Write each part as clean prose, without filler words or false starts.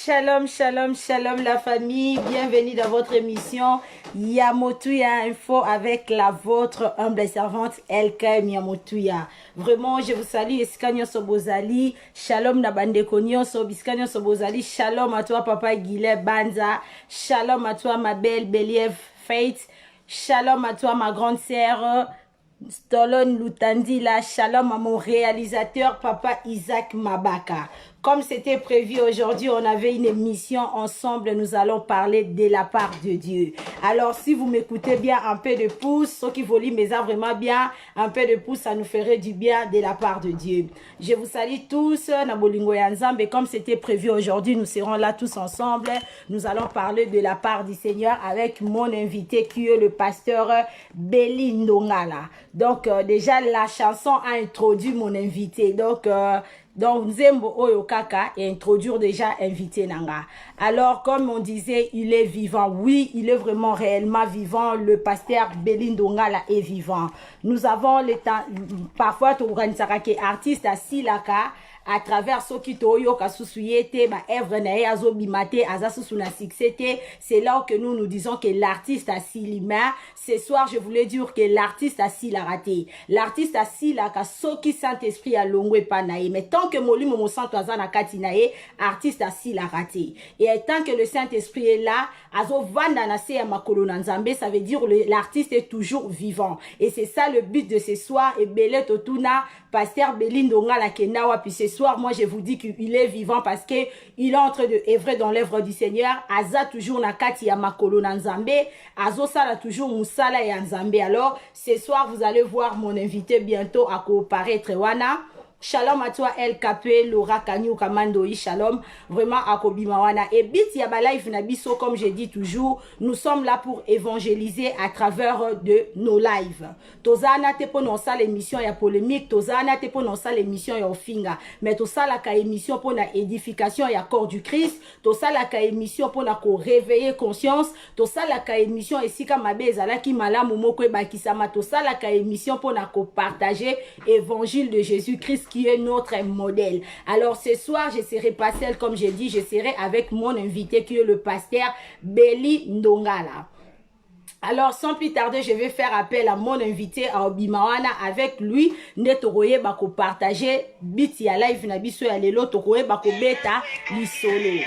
Shalom, shalom, shalom la famille, bienvenue dans votre émission Yamotuya Info avec la vôtre humble servante Elkem Yamotuya. Vraiment, je vous salue, Eskanyo Sobozali, shalom na bandeko nyonso, Biskanyo Sobozali, shalom à toi papa Guillet Banza, shalom à toi ma belle Believ Faith, shalom à toi ma grande sœur Stolon Lutandila, shalom à mon réalisateur papa Isaac Mabaka. Comme c'était prévu aujourd'hui, on avait une émission ensemble, nous allons parler de la part de Dieu. Alors, si vous m'écoutez bien, un peu de pouce, ceux qui volent mes arts vraiment bien, un peu de pouce, ça nous ferait du bien de la part de Dieu. Je vous salue tous, Nabolingo Yanzambe, comme c'était prévu aujourd'hui, nous serons là tous ensemble. Nous allons parler de la part du Seigneur avec mon invité qui est le pasteur Belindongala. Donc, déjà, la chanson a introduit mon invité. Donc, Nzembo Oyo Kaka et introduire déjà invité Nanga. Alors, comme on disait, il est vivant. Oui, il est vraiment réellement vivant. Le pasteur Belindongala est vivant. Nous avons le temps, parfois, tu organises artiste à Silaka, à travers ce qui toyo kasusuyete ba œuvre na azo bimate azasu na succès. C'est là que nous disons que l'artiste a silima. Ce soir je voulais dire que l'artiste a si la raté. L'artiste a si la ka soki Saint-Esprit a longwe panae. Mais tant que molimo mo santo azana katinae, artiste a si la raté. Et tant que le Saint-Esprit est là, azo vanda na se ya makolo na nzambe, ça veut dire l'artiste est toujours vivant. Et c'est ça le but de ce soir. Et Belé Totuna, pasteur Belindongala Kenawa, puis ce soir, moi je vous dis qu'il est vivant parce que il est en train de œuvrer dans l'œuvre du Seigneur. Aza toujours na kati ya makolo na nzambe, azo sala toujours musala ya nzambe. Alors ce soir vous allez voir mon invité bientôt à comparaître wana. Shalom à toi El Capé, Laura Kanyu Kamandoi, shalom, vraiment à Kobimawana. Et bit yaba live nabiso, comme je dis toujours, nous sommes là pour évangéliser à travers de nos lives. Tozana te pour ça l'émission ya polémique, Tozana te pour ça l'émission ya ofinga, mais to ça la ka émission pour la édification ya corps du Christ, to ça la ka émission pour la ko réveiller conscience, to ça la ka émission esika mabeza la ki malamu moko bakisama, to ça la ka émission pour la ko partager évangile de Jésus-Christ qui est notre modèle. Alors ce soir, je serai pas seule, comme j'ai dit, je serai avec mon invité qui est le pasteur Belindongala. Alors, sans plus tarder, je vais faire appel à mon invité à Obimawana. Avec lui, netoroye bako partager biti ya live na biso ya lelo toroye bako beta lisolo.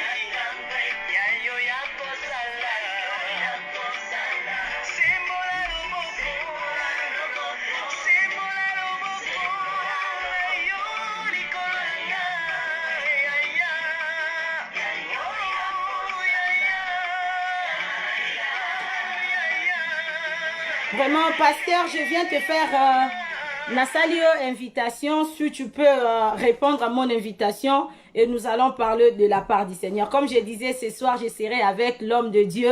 Vraiment, pasteur, je viens te faire ma saluée invitation. Si tu peux répondre à mon invitation et nous allons parler de la part du Seigneur. Comme je disais, ce soir, je serai avec l'homme de Dieu,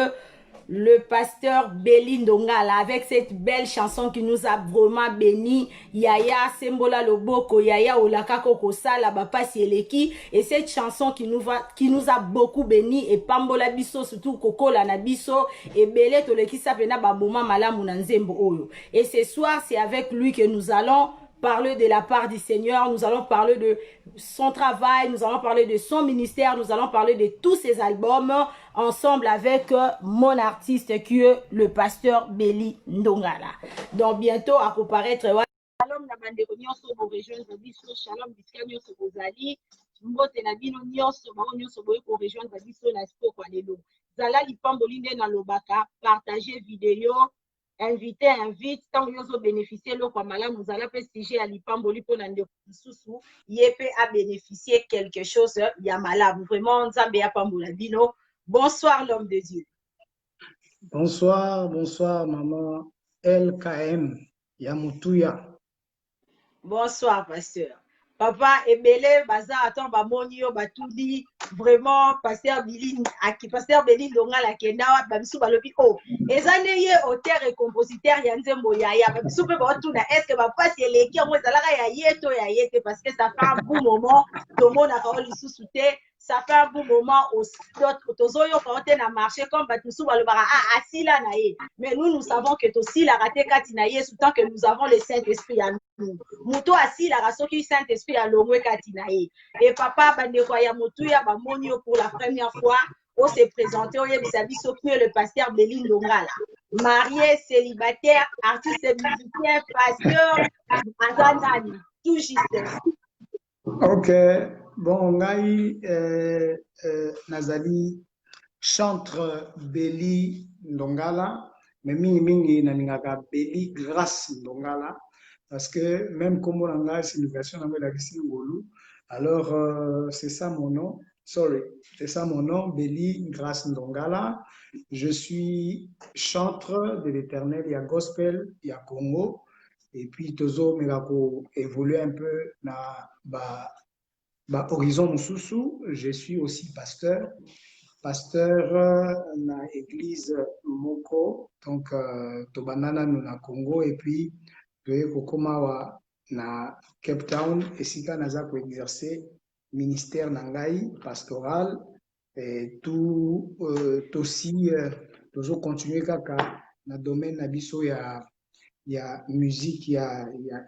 le pasteur Belly Ndongala, avec cette belle chanson qui nous a vraiment béni. Yaya Sembola Loboko, Yaya Olaka Kokosala, Bapasi Eleki. Et cette chanson qui nous a beaucoup béni. Et Pambola Biso, surtout Kokola Nabiso. Et Belé Toleki Sapena Baboma Malamu Nanzembo Oyo. Et ce soir, c'est avec lui que nous allons parler de la part du Seigneur, nous allons parler de son travail, nous allons parler de son ministère, nous allons parler de tous ses albums ensemble avec mon artiste qui est le pasteur Belly Ndongala. Donc bientôt à comparaître. Shalom na bandeko nyonso bo rejoindre biso, shalom bisika nyonso bozali, mbote na bino nyonso bao nyonso boye ko rejoindre biso na siko kwa lelo. Zala lipamboli nde na lobaka, partager vidéo, invite tant yozo bénéficier lo kwa malamu zala pe sujet ya lipamboli po na ndeko susu yepe a bénéficier quelque chose ya malamu. Vraiment nzambe ya pambola bino. Bonsoir l'homme de Dieu. Bonsoir, bonsoir maman LKM Yamutuya. Bonsoir pasteur. Papa Ebele baza attend ba moni yo batudi vraiment pasteur Belly Ndongala kendawa bamisu balobi oh ezane ye auteur et compositeur ya nzembo yaya bamisu pe ba tuna est-ce que ba pasi eleki ngo ezalaka ya yeto ya yete parce que ça fait un bon moment tout le monde a parlé sous ça fait un bon moment aussi tozoyo quand on a marché comme batusu balobara ah asila na ye mais nous savons que tosi la raté katina ye sous tant que nous avons le Saint-Esprit à nous muto asila rasoki Saint-Esprit à longwe katina ye et papa bandeko ya motuya ba moni pour la première fois on s'est présenté au bisabiso qui est le pasteur Belly Ndongala, marié, célibataire, artiste musicien, pasteur, azanani, tout juste. Ok, bon, ngai nazali chantre Belly Ndongala, mais mingi naningaka Belly Grâce Ndongala, parce que même comme on a c'est une version de la Ngolu, alors c'est ça mon nom. Sorry, c'est ça mon nom, Belly Grâce Ndongala. Je suis chantre de l'Éternel, il y a gospel, il y a Congo. Et puis, Tozo Megako évolue un peu dans Horizon Mususu. Je suis aussi pasteur dans l'église Moko, donc Tobanana na Congo. Et puis, Kokomawa na Cape Town. Et si Naza pour exercer ministère Nangai, pastoral, et tout aussi, Tozo continuer kaka na domaine Nabiso il y a musique, il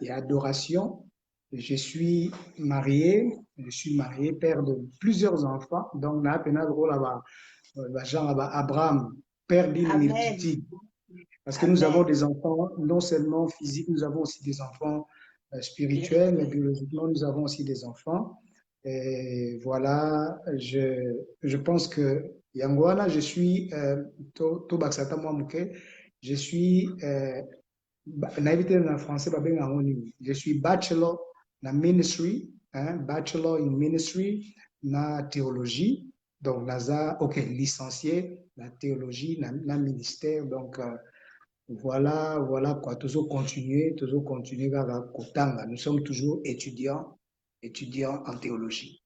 y a adoration. Je suis marié, père de plusieurs enfants. Donc, on a appelé Abraham, père d'une parce que nous avons des enfants, non seulement physiques, nous avons aussi des enfants spirituels, mais biologiquement, nous avons aussi des enfants. Et voilà, je pense que Yangwana, je suis Tobaksata Mouamouke, je suis en français, je suis bachelor na ministry, bachelor in ministry na théologie, donc naza, ok, licencié na théologie na ministère, donc voilà quoi, toujours continuer kotanga. Nous sommes toujours étudiants en théologie.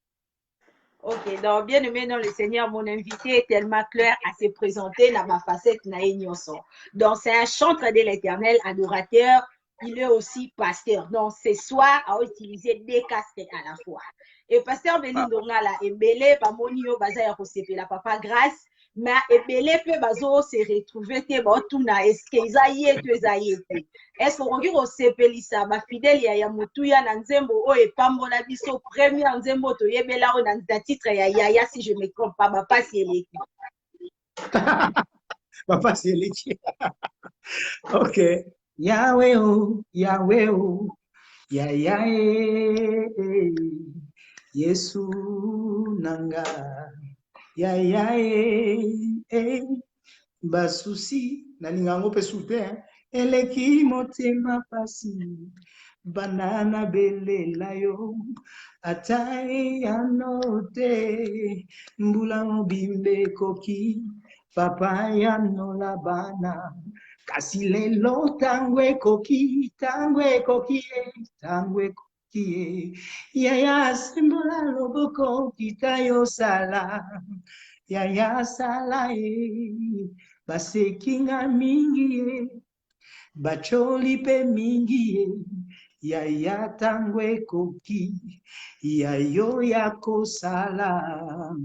Ok, donc bien aimé dans le Seigneur, mon invité est tellement clair à se présenter dans ma facette naïnioson. Donc c'est un chantre de l'Éternel, adorateur, il est aussi pasteur. Donc ce soir, a utilisé deux casquettes à la fois. Et pasteur Belly Ndongala, Ebele, Bamonio, Bazaya Kosepela, Papa Grâce, mais Ebele peut bazo se retrouver te botuna est-ce que est-ce qu'on dit au sepelisa ba fidèle ya mutuya na nzembo o e pambola biso premier nzembo to yebela o na titre ya yaya si je me trompe pas ba pasi eleki papa c'est eleki ok Yahweh o ya Yesu nanga ya basusi nalingango pe sute eleki motema pasi banana belela yo atai anote mbula mobimbe koki papa ya nola bana kasi lelo tangwe koki koki yaya simbola loboko kitayo sala yaya sala basekinga mingi bacholi pe mingi yaya tangwe koki yayo yako sala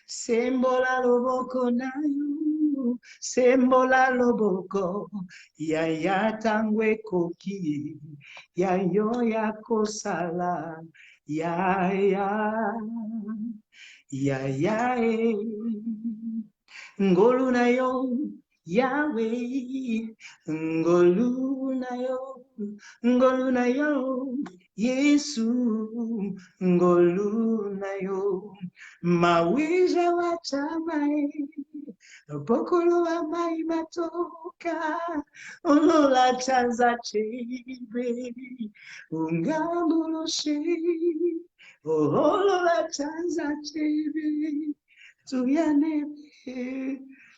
sembola loboko nayo sembola loboko yaya tangwe koki yayo yako sala yaya yaya ngolu na yo Yahweh ngolu na yo Yesu ngolu na yo mawija wa chamae pokolo wa mai matoka olola chanza chebe ungambulo she olola chanza chebe tuyane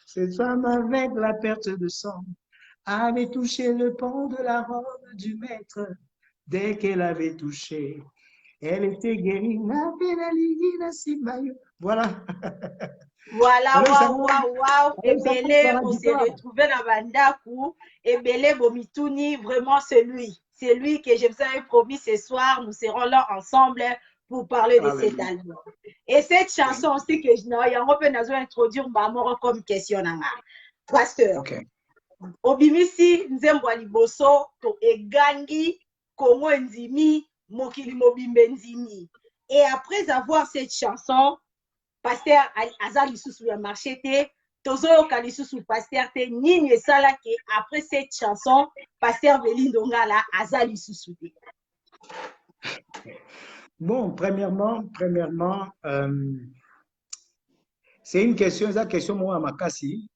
cette femme avec la perte de sang avait touché le pan de la robe du maître. Dès qu'elle avait touché, elle était guérie. Voilà. Voilà, Alors, ça waouh, waouh, waouh. va, ça passe Ebele, par la on s'est guitare. retrouvé dans Bandaku. Ebele Bomituni, vraiment c'est lui. C'est lui que je vous avais promis ce soir. Nous serons là ensemble pour parler de cet Alléluia. album. Et cette chanson aussi que je n'ai pas introduire Mbamoro comme question. Pasteur, OK. Obimisi Nzembwa Liboso, to Egangi, Kongo Nzimi, Mokili Mobimbe Nzimi. Et après avoir cette chanson, Pasteur aza lisusu ya marché te tozoyoka lisusu pasteur te nini esalaki après cette chanson pasteur Belindo Ngala aza lisusu te. Bon, premièrement, c'est une question, c'est la question moi à Makassi,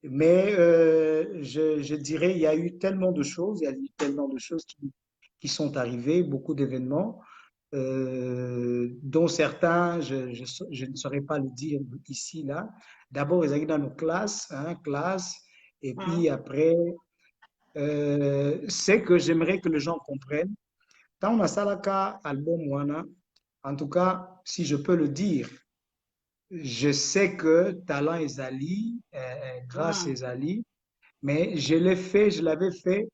mais je dirais il y a eu tellement de choses, il y a eu tellement de choses qui sont arrivées, beaucoup d'événements. Dont certains, je ne saurais pas le dire ici, là. D'abord, ils arrivent dans nos classes, et puis après, c'est que j'aimerais que les gens comprennent. Quand on a Salaka album Wana, en tout cas, si je peux le dire, je sais que talent Ezali, grâce Ezali, mais je l'avais fait.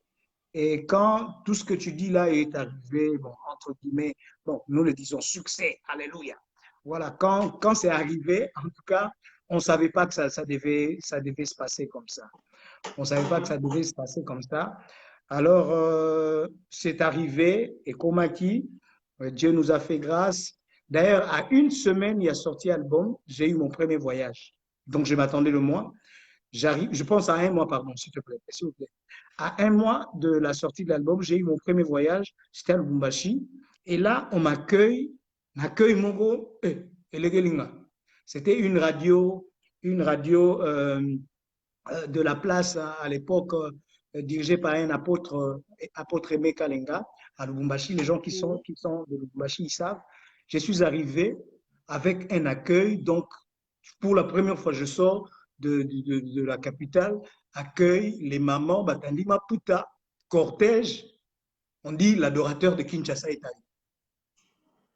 Et quand tout ce que tu dis là est arrivé, bon, entre guillemets, bon, nous le disons succès, alléluia. Voilà, quand c'est arrivé, en tout cas, on ne savait pas que ça devait se passer comme ça. On ne savait pas que ça devait se passer comme ça. Alors, c'est arrivé, et comme acquis, Dieu nous a fait grâce. D'ailleurs, à une semaine, il a sorti l'album, j'ai eu mon premier voyage. Donc, je m'attendais le mois. J'arrive, je pense à un mois, pardon, s'il te plaît, s'il vous plaît. À un mois de la sortie de l'album, j'ai eu mon premier voyage, c'était à Lubumbashi. Et là, on m'accueille Mongo, Elegelinga. C'était une radio de la place à l'époque, dirigée par un apôtre Aimé Kalenga à Lubumbashi. Les gens qui sont de Lubumbashi, ils savent. Je suis arrivé avec un accueil. Donc, pour la première fois, je sors de la capitale, accueille les mamans, Batandi Maputa, cortège, on dit l'adorateur de Kinshasa est allé.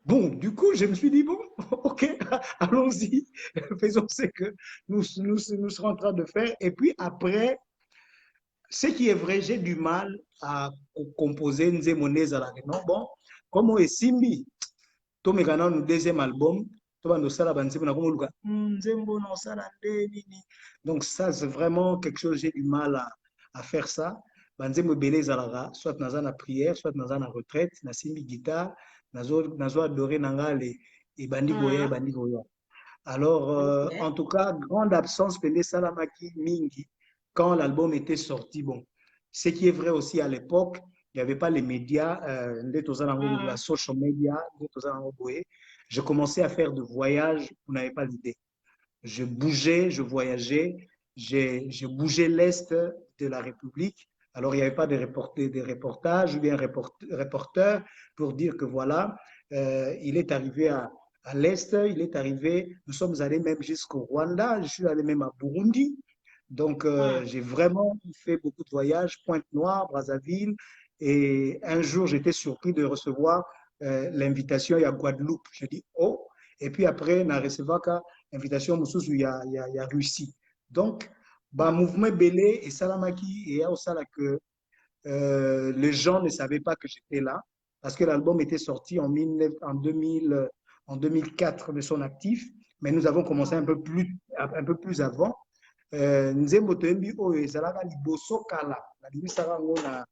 Bon, du coup, je me suis dit, bon, ok, allons-y, faisons ce que nous serons en train de faire. Et puis après, ce qui est vrai, j'ai du mal à composer Nzemonez à la non, bon, comme on est Simbi, Tomekana, nous deuxième album, donc ça, c'est vraiment quelque chose, j'ai du mal à faire ça. Soit dans la prière, soit dans la retraite, na simbi guitare, nazo adoré nangale et bandi goya et bandi goya. Alors, en tout cas, grande absence Pende Salamaki Mingi quand l'album était sorti. Bon, ce qui est vrai aussi à l'époque, il n'y avait pas les médias, la social media, je commençais à faire de voyages, vous n'avez pas l'idée. Je bougeais, je voyageais, j'ai bougé l'Est de la République. Alors, il n'y avait pas des reportages ou bien reporters pour dire que voilà, il est arrivé à l'Est, il est arrivé, nous sommes allés même jusqu'au Rwanda, je suis allé même à Burundi. Donc, j'ai vraiment fait beaucoup de voyages, Pointe-Noire, Brazzaville, Et un jour, j'étais surpris de recevoir l'invitation à Guadeloupe. Je dis, oh, et puis après, on a reçu l'invitation où il y a Russie. Donc, bah, mouvement Belé et Salamaki, et au Sala que les gens ne savaient pas que j'étais là, parce que l'album était sorti en 2004 de son actif, mais nous avons commencé un peu plus avant. Nzembo Toyembi Oyo ezalaka liboso kala nabimisaka yango na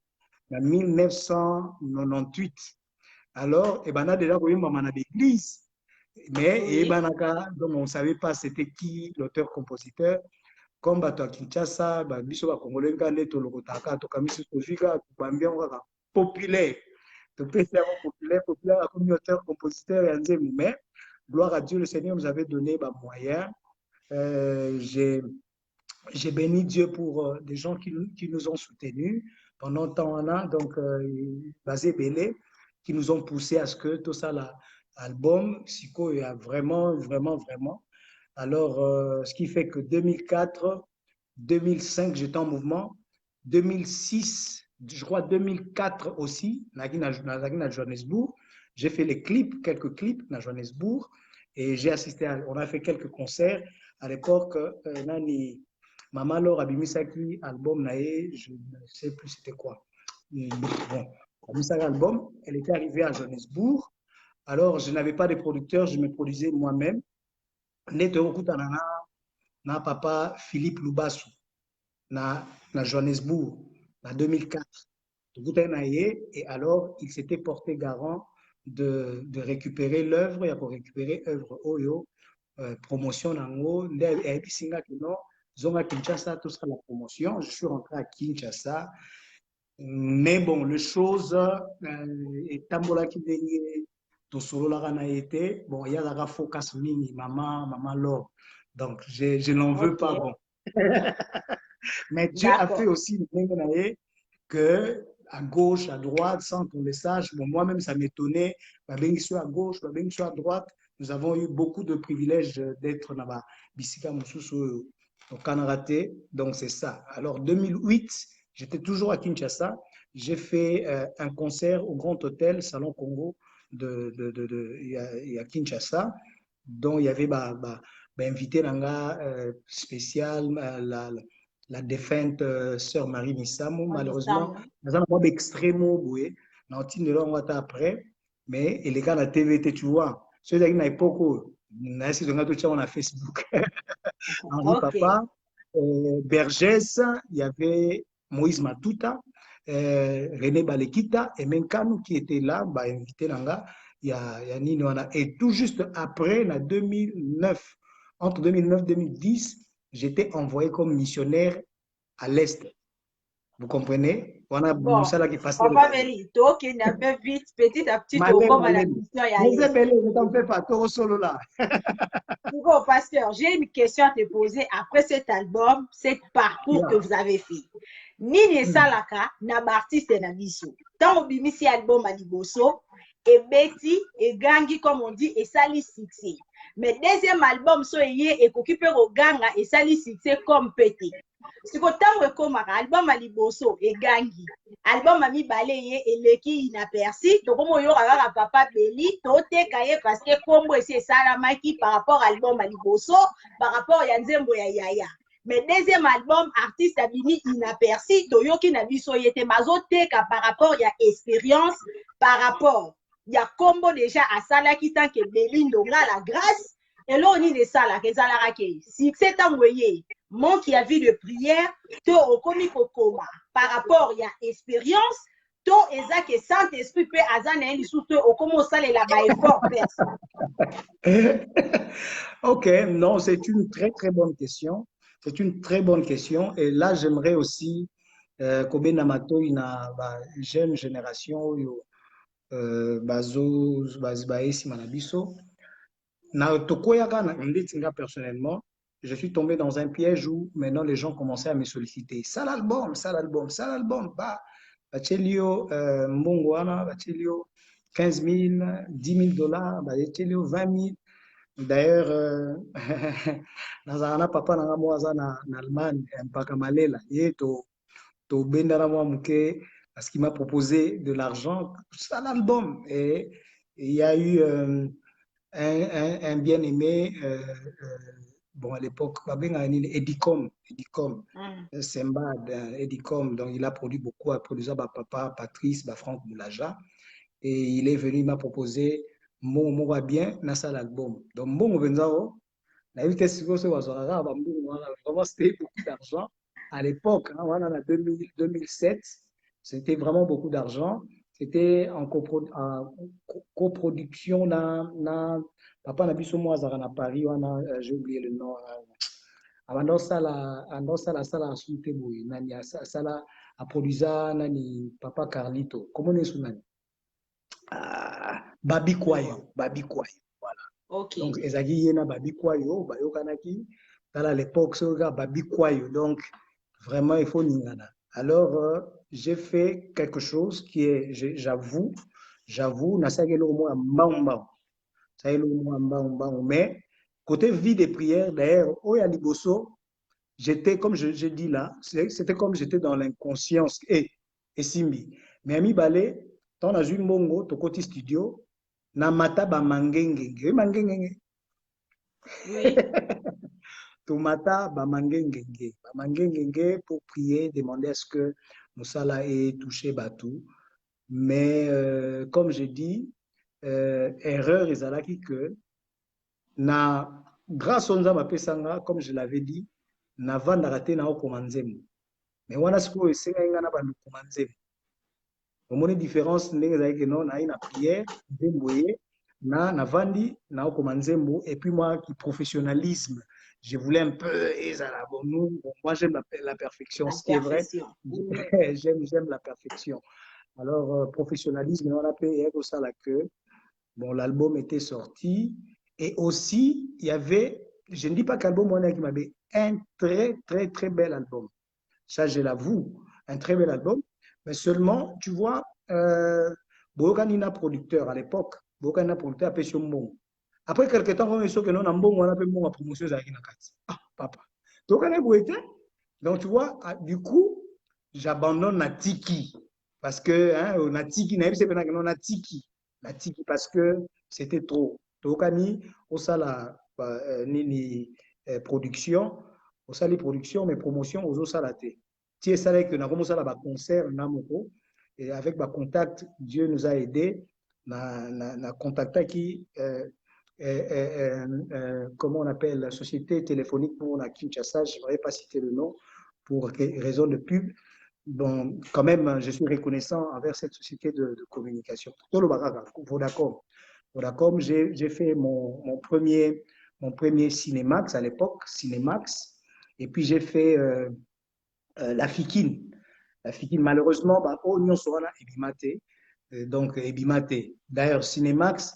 1998. Alors, ebana déjà koyembama na l'église, mais Oui. donc on ne savait pas c'était qui l'auteur-compositeur. Comme bato ya Kinshasa, biso bakongole nga nde tolokotaka tokamisi tozwika tobambi yango kaka populaire. Topesi yango populaire akomi auteur-compositeur ya nzembo. Mais gloire à Dieu, le Seigneur nous avait donné moyens. J'ai béni Dieu pour des gens qui nous ont soutenus pendant tant d'années, donc basé Belé, qui nous ont poussé à ce que tout ça, l'album, Psycho, il y a vraiment, vraiment, vraiment. Alors, ce qui fait que 2004, 2005, j'étais en mouvement. 2006, je crois 2004 aussi, à Johannesburg. J'ai fait les clips, quelques clips à Johannesburg, et j'ai assisté on a fait quelques concerts. À l'époque, Nani, Maman Laure Abimisaki, album naé, je ne sais plus c'était quoi. Bon, Abimisaki album, elle était arrivée à Johannesburg. Alors, je n'avais pas de producteur, je me produisais moi-même. Nete okutana na papa Philippe Lubasu na Johannesburg en 2004. Et alors, il s'était porté garant de récupérer l'œuvre, il a récupéré l'œuvre Oyo, promotion nango, et Singa Kino, Zonga Kinshasa, tout ça la promotion. Je suis rentré à Kinshasa. Mais bon, les choses, et Tambola qui déniait, tout solo la rana été, bon, il y a la focus mini, maman Laure. Donc, je n'en veux Ok. pas, bon. Mais Dieu a fait D'accord. aussi que à gauche, à droite, sans qu'on le sache, bon, moi-même, ça m'étonnait, bien soit à gauche, bien soit à droite, nous avons eu beaucoup de privilèges d'être là-bas. Bisika Moussoussou au Canada, donc c'est ça. Alors, 2008, j'étais toujours à Kinshasa. J'ai fait un concert au Grand Hôtel Salon Congo à Kinshasa, dont il y avait invité Nanga spécial, la défunte sœur Marie Missamo. Malheureusement, dans un moment extrêmement boué, dans le après, mais les gars, la TVT, tu vois, ceux qui n'ont pas on a Facebook. Henri Ok. Papa, Bergès, il y avait Moïse Matuta, René Balekita et Menkanu qui était là, invité Nanga, il y a Nino. Et tout juste après, en 2009, entre 2009 et 2010, j'étais envoyé comme missionnaire à l'Est. Vous comprenez? On a Bon, Moussala qui passait le Papa balai. Meli, toi qui n'a pas vite, petit à petit, au Malem, comme à la Malem. mission y Mais c'est aller. belé, ne t'en fais pas, toi solo là. Bon, pasteur, j'ai une question à te poser après cet album, cet parcours que Yeah. vous avez fait. Nini Mm. Salaka, na artiste na biso. Tant au bimisi album à Liboso, et Betty, et Gangi, comme on dit, et Sali succès. Mais deuxième album, so yé, et Kokipe Ganga, et Sali succès comme Pété. Siko tango ekomaka album ya liboso egangi album ya mibale ye eleki inaperci tokomi oyoka kaka papa beli toteka ye parce que kombo esi esalamaki par rapport à album ya liboso par rapport ya nzembo ya yaya mais deuxième album artiste abimi inaperci toyoki na biso ye te bazoteka par rapport ya expérience par rapport ya kombo déjà asalaki tanke beli ndonga la grâce eloko nini esalaka ezalaka ke succès ntango eye manque ya vie de prière to okomi kokoma par rapport ya expérience to eza ke saint esprit mpe aza na ye lisusu to okomi osalela baeffort perso. Ok, non, c'est une très très bonne question. C'est une très bonne question. Et là, j'aimerais aussi Kobe Namato, ina jeune génération, bazo, baesi manabiso. Na tokoyaka na ndetinga personnellement, je suis tombé dans un piège où maintenant les gens commençaient à me solliciter. Ça l'album, ça l'album, ça l'album. Bah, Bachelio, Mbongwana, Bachelio, 15 000, 10 000 dollars, Bachelio, 20 000. D'ailleurs, nazalaka na papa na nga moko aza na Allemagne mpaka malela ye tobendana mwa moke parce qu'il m'a proposé de l'argent, ça l'album. Et il y a eu un bien-aimé, bon, à l'époque, Edicom, Mm. Sembad, Edicom, donc il a produit beaucoup, a produit ça, bah, papa, Patrice, bah, Franck Moulaja, et il est venu, il m'a proposé, mon va bien, dans ça l'album. Donc, bon, la vitesse vraiment, c'était beaucoup d'argent. À l'époque, hein, voilà, en 2007, c'était vraiment beaucoup d'argent. C'était en coproduction dans papa na biso mo azara na Paris wana j'ai oublié le nom andosala sala asute boye nani asala aproduisa nani papa Carlito comment on est son nani Babi Je vois. Kwayo Babi Kwayo. Ok. Donc, ezaki ye na Babi Kwayo, bayokanaki, à l'époque, ce gars Babi Kwayo. Donc, vraiment, il faut ningana. Alors, j'ai fait quelque chose qui est, j'avoue, na sagelo mo mbamba. Sagelo mo mbamba. Mais, côté vie des prières, d'ailleurs, Oya Liboso, j'étais, comme je dis là, c'était comme j'étais dans l'inconscience. Et Simbi. Mais Ami Balé, dans la Jules Mongo, Tokoti Studio, na mata ba mangenge. Mangenge. Oui. Tomata bamangengenge pour prier, demander à ce que Moussala ait touché Batou. Mais comme je dis, erreur ezalaki que na grâce aux nzambe apesanga, comme je l'avais dit, navandaka te na okoma nzembo. Mais wana sikoyo esengai nga na bandokoma nzembo. omoni différence ndenge ezalaki no nayi na prière nzembo ye na navandi na okoma nzembo et puis moi qui professionnalisme je voulais un peu ezala bon nous bon, moi j'aime la perfection La ce qui est vrai perfection. Mm. j'aime la perfection alors professionnalisme on a payé pour ça là que bon l'album était sorti et aussi il y avait je ne dis pas qu'album on a qui m'avait un très bel album ça je l'avoue un très bel album mais seulement, tu vois, Boyokanina producteur à l'époque, Boyokanina producteur appelé Mbongo. Après quelques temps, on est sûr que non, Mbongo, on appelle Mbongo promotion à Kinakati. Ah, papa. Donc, on est boité. Donc, tu vois, du coup, j'abandonne Natiki. Parce que, hein, Natiki, Natiki. Natiki, parce que c'était trop. Donc, on au sala, ni production, au sala production, mais promotion, aux salatés. Tu sais que nous avons commencé à concert Namoko et avec ma contact, Dieu nous a aidés. Na contacté qui comment on appelle la société téléphonique pour la Kinshasa, je ne voudrais pas citer le nom pour raison de pub. Bon, quand même, je suis reconnaissant envers cette société de communication. Vodacom. Vodacom, j'ai fait mon premier Cinémax à l'époque, Cinémax, et puis j'ai fait la Fikine. La Fikine, malheureusement, bah, oh, nous sommes là, Ebimate. Donc, Ebimate. D'ailleurs, Cinémax,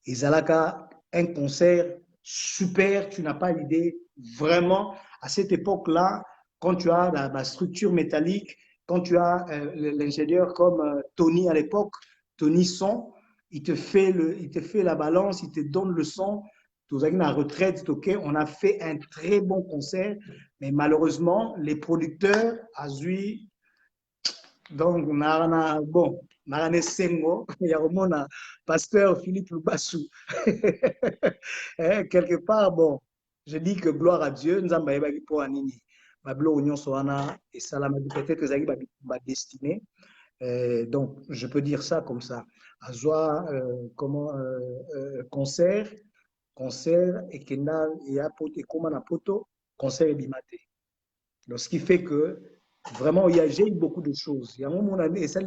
Ezalaka, un concert super, tu n'as pas l'idée. Vraiment, à cette époque-là, quand tu as la structure métallique, quand tu as l'ingénieur comme Tony à l'époque, Tony Son, il te fait la balance, il te donne le son. Tout à retraite, ok, on a fait un très bon concert, mais malheureusement, les producteurs, Azui, donc, bon, Narane Sengo, il y a vraiment un pasteur Philippe Lubassou. Quelque part, bon, je dis que gloire à Dieu, nous avons pour Anini. Bablo Union Soana et Salam, peut-être que Zaghi va destiné. Donc, je peux dire ça comme ça. Azwa, comment, concert, et Kendal, et Apoto, et Komana Poto, concert et Bimate. Donc, ce qui fait que vraiment, j'ai eu beaucoup de choses. Il y a un moment donné, et ça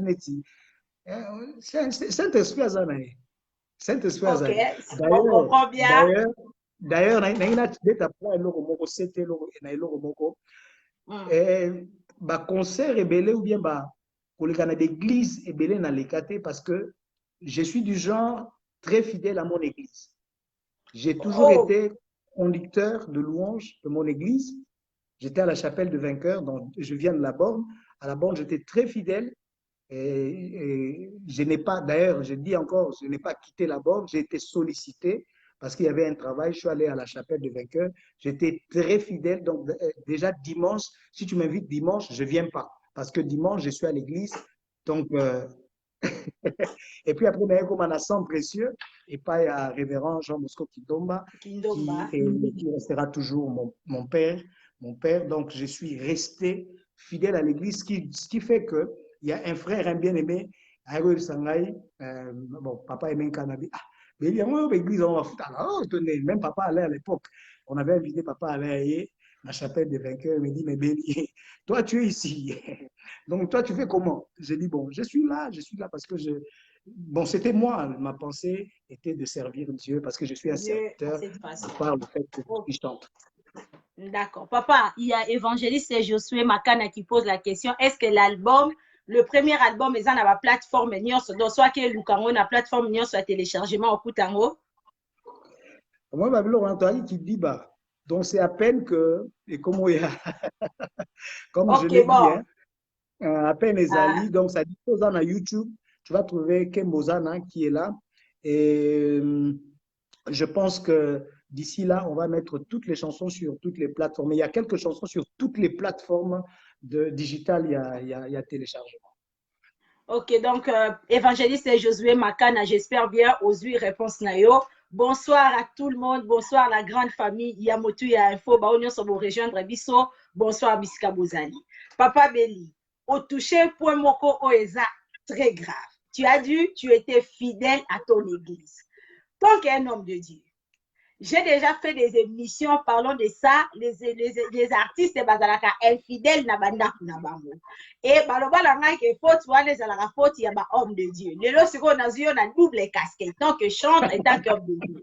Saint-Esprit à Zanaï. Saint-Esprit à Ok, Zanaï. on comprend bien. D'ailleurs, concert ébélé ou bien pour les d'église ébélé dans les catés parce que je suis du genre très fidèle à mon église. J'ai toujours Oh, été conducteur de louanges de mon église. J'étais à la chapelle de Vainqueur, donc je viens de la Borne. À la Borne, j'étais très fidèle. Et je n'ai pas, d'ailleurs, je dis encore, je n'ai pas quitté la Borne, j'ai été sollicité parce qu'il y avait un travail. Je suis allé à la chapelle de Vainqueur. J'étais très fidèle. Donc, déjà dimanche, si tu m'invites dimanche, je ne viens pas. Parce que dimanche, je suis à l'église Donc, et puis après, il y a comme un sang précieux, et pas il y a révérend Jean Bosco Kindomba, Kindomba. qui restera toujours mon père. Mon père, donc je suis resté fidèle à l'église, ce qui fait que il y a un frère, un bien-aimé, Aïro Sangai, bon, papa aimait un cannabis. Ah, mais il y a moi, l'église, on va foutre. Alors, tenez, même papa allait à l'époque. On avait invité papa à aller à la chapelle des vainqueurs. Il me dit, mais Béli, toi, tu es ici. Donc, toi, tu fais comment? J'ai dit, bon, je suis là parce que je. Bon, c'était moi, ma pensée était de servir Dieu parce que je suis un Dieu à serviteur cette façon. par le fait que Oh, je chante. d'accord. Papa, il y a évangéliste Josué Makana qui pose la question, est-ce que l'album, le premier album, est dans la plateforme, donc soit que Lukango, la plateforme, soit téléchargement au Kutango? Moi, ma on a entendu qui dit, bah, donc c'est à peine que, et comme, comme je Ok, l'ai dit, bon. hein, à peine les Euh, alliés, donc ça dit dans YouTube, tu vas trouver Kembozana qui est là. Et je pense que d'ici là, on va mettre toutes les chansons sur toutes les plateformes. Il y a quelques chansons sur toutes les plateformes de digital, il y a téléchargement. ok, donc, évangéliste Josué Makana, j'espère bien, aux huit réponses Nayo. Bonsoir à tout le monde, bonsoir la grande famille Yamotu ya Info, Baonyo Sobo rejoindre Biso, bonsoir Bisika Bozali. Papa Beli, au toucher point moko oeza, très grave. Tu étais fidèle à ton église. Tant qu'un homme de Dieu, j'ai déjà fait des émissions parlant de ça, les artistes bazalaka infidèles na bandaku na bango. Et baloba la ngai ke faute wana ezalaka faute ya ba homme de Dieu. Lelo sikoyo nazwi yo na double casquette, tant que chantre et tant qu'homme de Dieu.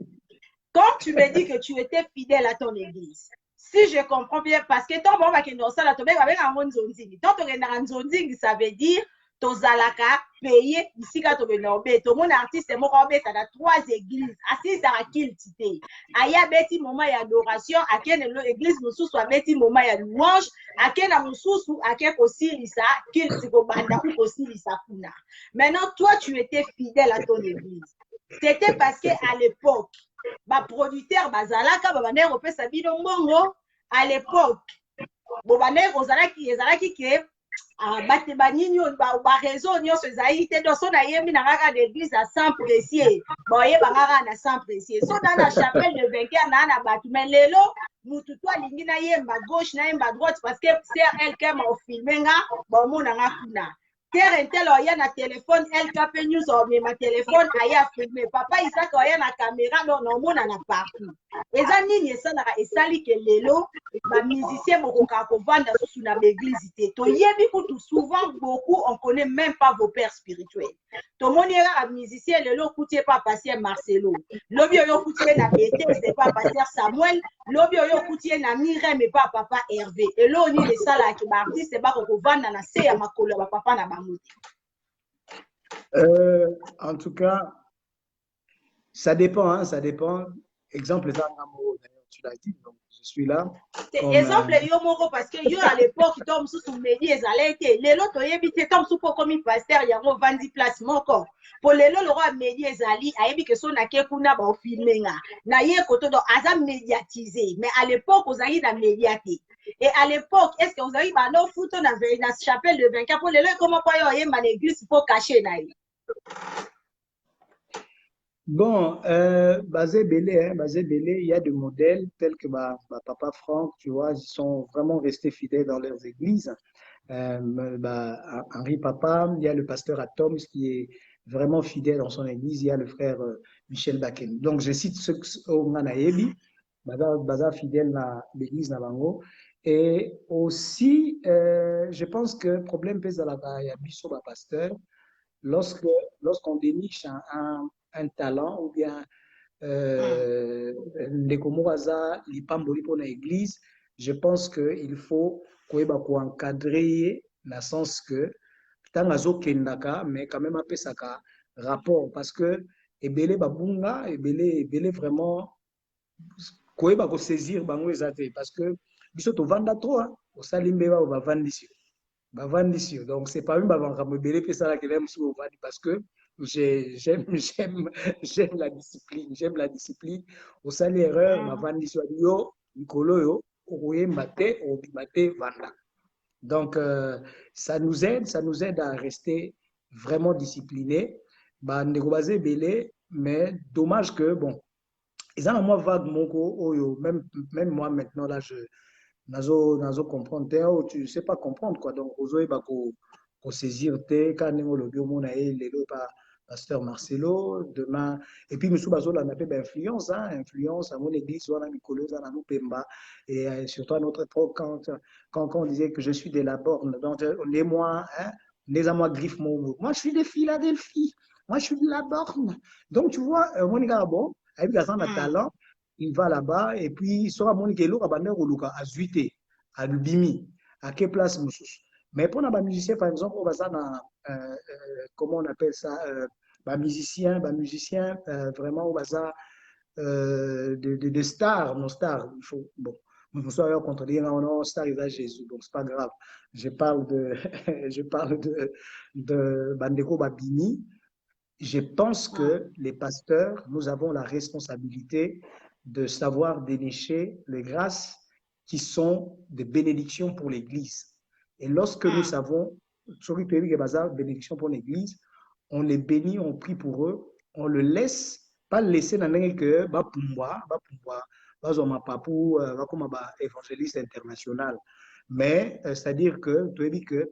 Quand tu me dis que tu étais fidèle à ton église, si je comprends bien, parce que tant bon bakendo sala to beka beka nzonzingi. Tant to kendaka nzonzingi, ça veut dire tozalaka paye bisika tokenda obe tomona artiste moko obeta na trois églises asisaka kilti te aye abeti moment ya adoration ake na église mosusu abeti moment ya louange ake na mosusu ake kosilisa kilti kobanda ku kosilisa kuna. Maintenant toi tu étais fidèle à ton église, c'était parce que à l'époque baproducteur bazalaka babandaki kopesa bino mbongo. À l'époque bobandaki kozalaki ezalaki ke bate banini bareseau nyonso ezali te donc so nayembi na kaka d'église à sans précier boyebanga kaka na sans précier so na na chapelle de vainqueur naa na bato mais lelo mutu to alingi nayemba gauche nayemba droite parce que ser elkem ofilme nga bomonanga kuna terre intel oya na telefone LKP news omema telefone aya filme papa isaka oya na caméra donc naomonana partout. Eza nini esalaka esali ke lelo bamusicien bokokaka kovanda susu na baeglise te toyebi kutu souvent beaucoup on connaît même pas vos pères spirituels. Tomoni kaka musicien lelo okuti ye pa paster Marcelo, lobi oyo okuti ye na Bethesde pa paster Samuel, lobi oyo okuti ye na Mirem pa papa Hervé. Elo nini esalaka baartiste bakokovanda na se ya makolo ya bapapa na bango. En tout cas, ça dépend, hein, ça dépend. Exemple, d'ailleurs, tu l'as dit, donc je suis là. Exemple, yo moko parce que yo à l'époque, tom sous medi ezalé te. Lelo toyebi te tom sous po komi pasteur yango vandi place moko. Pour lelo le roi medi ezali, ayebi que son ake kuna ba filmenga. Na ye koto do aza médiatisé, mais à l'époque ozali na médiaté. Et à l'époque, est-ce que vous avez no photo na chapelle de vainqueur pour lelo comment pas yo yemba l'église pour cacher na ye. Bon, basé Belé, il y a des modèles tels que Papa Franck, tu vois, ils sont vraiment restés fidèles dans leurs églises. Henri Papa, il y a le pasteur Atoms qui est vraiment fidèle dans son église, il y a le frère Michel Baken. Donc, je cite ceux au Manaebi, Baza fidèle à l'église Nabango. Et aussi, je pense que le problème pèse à la Bisso, pasteur, lorsqu'on déniche un talent ou bien ndeko moko aza lipamboli mpona église, je pense qu'il faut koyeba koencadre ye na sens que ntango azokendaka mais quand même apesaka rapport parce que ebele babunga ebele vraiment koyeba kosaisir bango eza te parce que biso tovanda trop osali mbeba oyo bavandisi yo donc c'est pas une makambo ebele epesalaka ele mosusu ovandi parce que j'aime la discipline. J'aime la discipline. Au sali erreur, ma vandi soit yo, Nicolo yo, okoyemba te, obima te, vanda. Donc, ça nous aide à rester vraiment disciplinés. Bah, ndekobazé belé, mais dommage que, bon, ils ont moi vague moko, même moi maintenant, là, nazo comprendre te oh, tu sais pas comprendre quoi donc ozoe ba ko saisir te quand on le bio mona et lelo pa pasteur Marcelo demain et puis monsieur bazo la nape influence hein influence à mon église wana mikolo za na lupemba et surtout à notre époque quand on disait que je suis de la borne donc on est moi hein les à moi griffe mon moi je suis de Philadelphie moi je suis de la borne donc tu vois mon gars bon avec un talent il va là-bas et puis il sera mon kelo à bander au Luka à Zuité, à Lubimi, à quelle place Moussous. Mais pour un musicien, par exemple, on va ça dans, comment on appelle ça, musicien, vraiment, on va ça, de stars, nos stars. Il faut, bon, nous sommes contre dire non, non, star, il a Jésus, donc c'est pas grave. Je parle de, je parle de Bandeko Babini. Je pense que les pasteurs, nous avons la responsabilité de savoir dénicher les grâces qui sont des bénédictions pour l'Église. Et lorsque nous savons, bénédiction pour l'Église, on les bénit, on prie pour eux, on le laisse, pas le laisser dans le que, bah, pour moi, ma papou, comme évangéliste international. Mais, c'est-à-dire que, tu as dit que,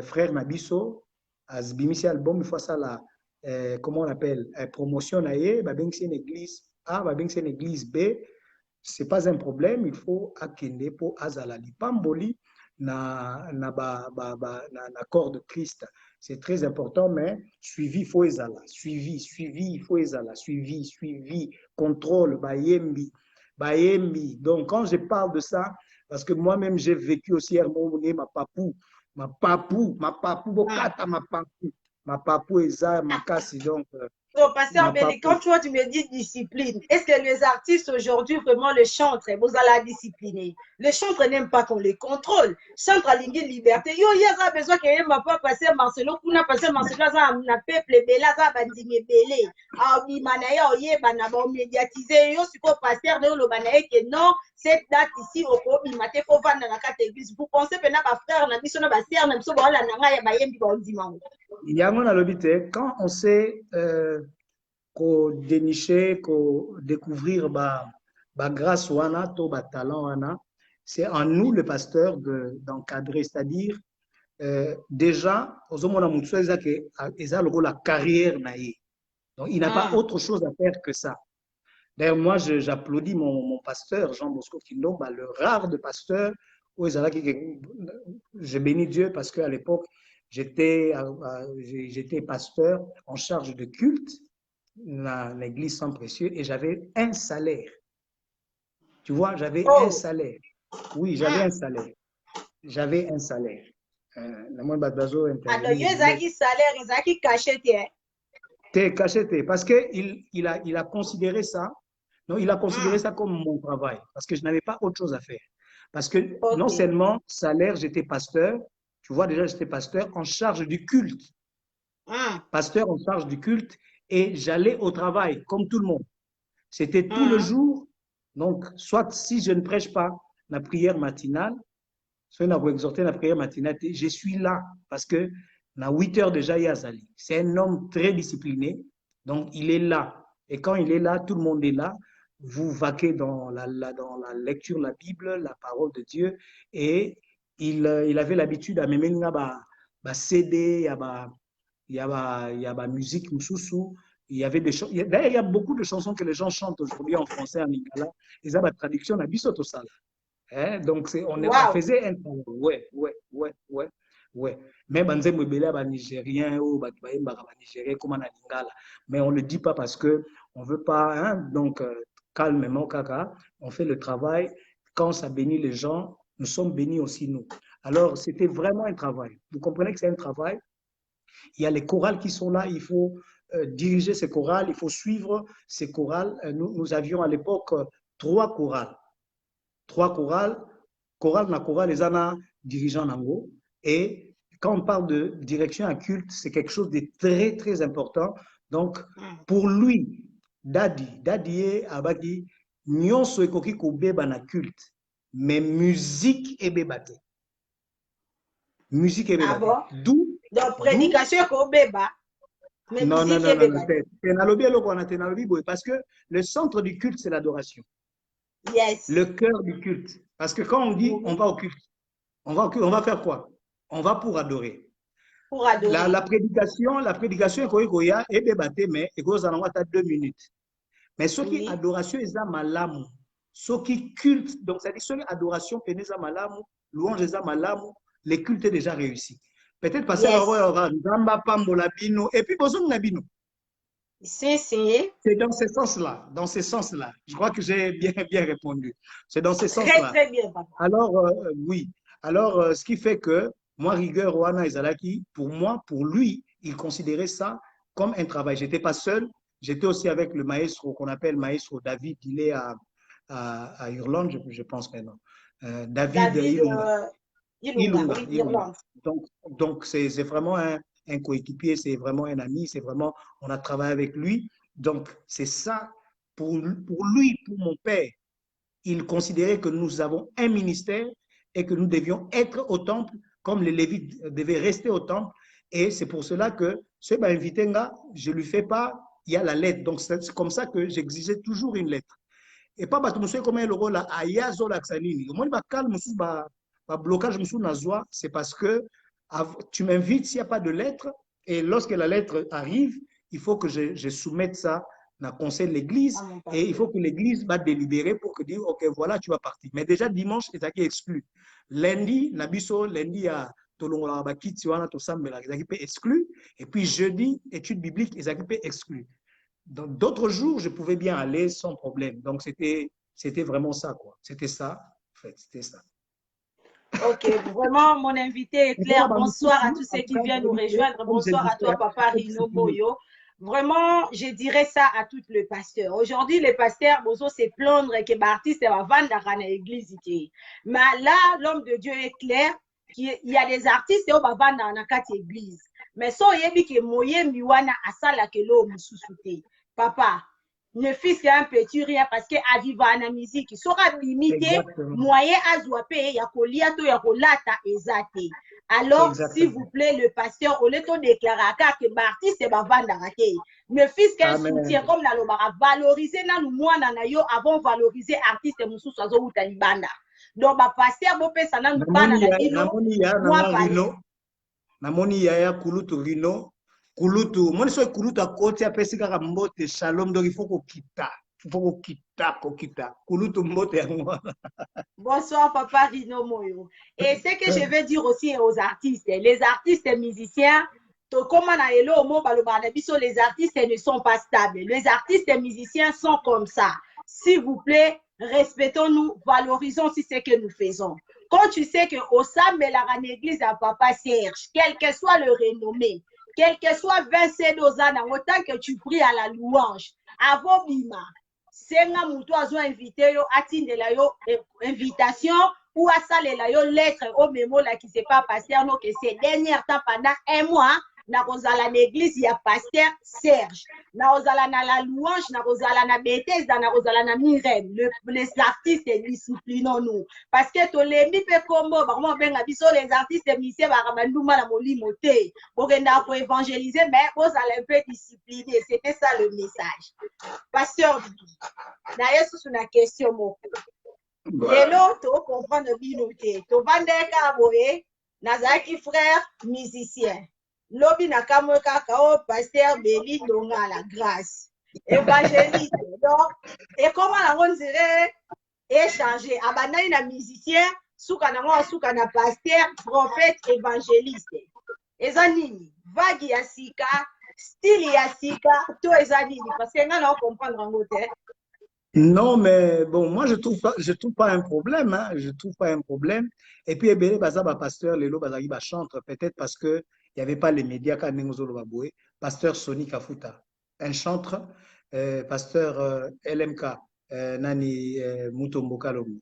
frère Nabiso, Azbimisi album, il faut ça là, comment on appelle, promotion aye, c'est une église A, c'est une église B, c'est pas un problème, il faut akende pour azala lipamboli na corps de Christ. C'est très important, mais suivi, il faut ezala, suivi, il faut ezala, suivi, contrôle, bayembi. Donc, quand je parle de ça, parce que moi-même, j'ai vécu aussi ma papou, bokata, ma papou eza, ma casse, donc, Donc, pasteur Béli, quand toi tu me dis discipline, est-ce que les artistes aujourd'hui, vraiment, le chantre, vous allez la discipliner? Le chantre n'aime pas qu'on les contrôle. Chantre à l'ingé liberté. Yo, il y a besoin qu'il y ait ma pas passer Marcelo, qu'on a passé Marcelo, ça a peuple belé, ça a bandimé belé. Ah, oui, manaya, oye, banaba, médiatisé, yo, si quoi pasteur, de le banaye, que non, cette date ici, au pro, il m'a fait vendre dans la carte église. Vous pensez que n'a pas frère, n'a pas soeur, n'a pas la nanga, ya bayem, bandimang. Il y a un habité, quand on sait dénicher, découvrir grâce wana, to talent wana, c'est en nous le pasteur d'encadrer, c'est-à-dire déjà, aux hommes on a la carrière naïe. Donc il n'a pas autre chose à faire que ça. D'ailleurs, moi, j'applaudis mon pasteur, Jean Bosco Kindo, le rare de pasteur, où je bénis Dieu parce qu'à l'époque, j'étais pasteur en charge de culte dans l'église Saint Précieux et j'avais un salaire. Tu vois, j'avais un salaire. Oui, j'avais un salaire. J'avais un salaire. Alors, il salaire, il caché. T'es caché, parce qu'il a considéré ça. Non, il a considéré ça comme mon travail parce que je n'avais pas autre chose à faire. Parce que non seulement salaire, j'étais pasteur, tu vois déjà, j'étais pasteur en charge du culte. Pasteur en charge du culte et j'allais au travail comme tout le monde. C'était tout le jour. Donc, soit si je ne prêche pas la prière matinale, soit je vais exhorter la prière matinale, je suis là parce que à 8 heures déjà, il y a Zali. C'est un homme très discipliné, donc il est là. Et quand il est là, tout le monde est là. Vous vaquez dans la lecture de la Bible, la parole de Dieu. Et il avait l'habitude à même CD, il y a musique, il y avait des chansons. D'ailleurs, il y a beaucoup de chansons que les gens chantent aujourd'hui en français, en lingala. Ils ont la traduction à Bissoto Sala. Donc, on faisait un travail. Ouais. Même Banze Mwebele, Nigérien, ou Nigérien, comme en lingala. Mais on ne le dit pas parce qu'on ne veut pas. Hein? Donc, calmement, Kaka, on fait le travail. Quand ça bénit les gens, nous sommes bénis aussi nous. Alors, c'était vraiment un travail. Vous comprenez que c'est un travail. Il y a les chorales qui sont là, il faut diriger ces chorales, il faut suivre ces chorales. Nous avions à l'époque 3 chorales. 3 chorales. Chorale, les ana dirigeants nango. Et quand on parle de direction à culte, c'est quelque chose de très, très important. Donc, pour lui, Dadi abaki, nyonso ekoki kobeba na culte, mais musique et bébate. Musique et bébate. D'où Donc, prédication ko beba. Mais Non, non, musique non, est non, non. beba. Parce que le centre du culte, c'est l'adoration. Yes. Le cœur du culte. Parce que quand on dit on va au culte, on va faire quoi? On va pour adorer. Pour adorer. La prédication, est débattée, mais il faut 2 minutes. Mais ce qui adoration, est malamu. Ce qui culte, donc ça dit ce qui adoration, peneza malamu, louange est malamu, les cultes est déjà réussi. Peut-être parce que et puis besoin de Si. C'est dans ce sens-là, dans ce sens-là. Je crois que j'ai bien répondu. C'est dans ce sens-là. Très bien, papa. Alors, oui. Alors, ce qui fait que moi, rigueur, Wana Ezalaki, pour moi, pour lui, il considérait ça comme un travail. Je n'étais pas seul. J'étais aussi avec le maestro qu'on appelle maestro David. Il est à Irlande, je pense maintenant. David Ilunga. Ilunga, oui, Irlande. Donc c'est vraiment un coéquipier, c'est vraiment un ami, c'est vraiment, on a travaillé avec lui. Donc, c'est ça, pour lui, pour mon père, il considérait que nous avons un ministère et que nous devions être au temple, comme les Lévites devaient rester au temple. Et c'est pour cela que ce m'a invité, je ne lui fais pas, il y a la lettre. Donc, c'est comme ça que j'exigeais toujours une lettre. Et pas parce que monsieur comment le rôle à Yazo Laxanini. Moi, je calme, blocage, c'est parce que tu m'invites s'il n'y a pas de lettre. Et lorsque la lettre arrive, il faut que je soumette ça dans le conseil de l'église. Et il faut que l'église va délibérer pour que dire, OK, voilà, tu vas partir. Mais déjà, dimanche, c'est ça qui est exclu. Lundi, Nabiso, lundi, à Tolongola Bakiti, ils peut exclu. Et puis jeudi, études bibliques, ils peut exclu. Dans d'autres jours, je pouvais bien aller sans problème. Donc, c'était vraiment ça, quoi. C'était ça, en fait, c'était ça. Ok, vraiment, mon invité est clair. Bonsoir à tous ceux qui viennent nous rejoindre. Bonsoir à toi, Papa Rino Moyo. Vraiment, je dirais ça à tout le pasteur. Aujourd'hui, les pasteurs, bozo se plaindre que l'artiste va vendre à l'église. Mais là, l'homme de Dieu est clair qu'il y a des artistes qui vont vendre dans la église. Mais so yebi que moye miwana asala que l'homme sous-souté. Papa, ne fils qu'un petit rien parce que aviva na musique sera limité moyen azwape ya kolia to ya kolata ezate. Alors s'il vous plaît le pasteur au lieu de déclarer que l'artiste va vendre raté. Ne fils qu'un soutien comme la lobara valoriser na mwana na yo avant valoriser artiste mususu azo utalibanda. Donc ba pasteur bo pesa na bana na bino. Namoni yaya kulutu rino kulutu moni so kulutu akoti apesi kaka mbote shalom donc il faut kokita kulutu mbote yango. Bonsoir Papa Rino Moyo. Et ce que je veux dire aussi aux artistes, les artistes et musiciens, les artistes ne sont pas stables. Les artistes et musiciens sont comme ça. S'il vous plaît, respectons-nous, valorisons aussi ce que nous faisons. Quand tu sais qu'au sein de la église à Papa Serge, quel que soit le renommé, quel que soit Vincent Dozana, autant que tu pries à la louange, avant Bima, senga mutu azo invité yo atindela yo invitation ou asalela yo lettre au mémo là qui s'est pas passé non que ces dernières temps pendant un mois na kozala na église ya pasteur Serge na kozala na la louange na kozala na Bethesda na kozala na Mirem les artistes disciplinons nous parce que tolembi pe kombo vraiment benga biso les artistes musiciens ba banduma na molimo te bokenda ko évangéliser mais bozala un peu discipliné. C'était ça le message. Pasteur na yesu suna question moko lelo to comprendre bino te to bandeka boye nazaki frère musicien lobi na kamwe kaka o pasteur Beli Donga la grâce évangéliste donc et comment on dirait échanger abandai na musicien suka na pasteur prophète évangéliste eza nini vague ya sika style ya sika to eza nini parce que nga na comprendre ngo te. Non, mais bon, moi, je trouve pas un problème, hein, je trouve pas un problème. Et puis, Ebele Bazaba, pasteur, Lelo Bazagi, chante, peut-être parce que il n'y avait pas les médias quand Nengozolo Baboué. Pasteur Sony Kafuta, un chantre, pasteur LMK, Nani Mutombo Kalomu,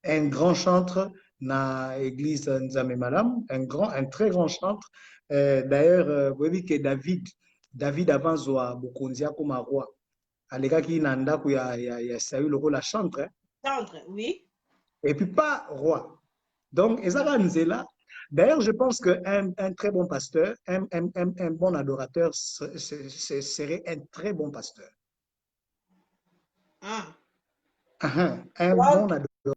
un grand chantre na église Nzame Malam, un très grand chantre. D'ailleurs, vous voyez que David avant Zoa Bokonzia comme un roi. Alekaki na ndako ya Saül lokola chantre. Chantre, oui. Et puis pas roi. Donc ezaka nzela D'ailleurs, je pense qu'un un très bon pasteur, un bon adorateur serait un très bon pasteur. Hmm. Un bon Donc, adorateur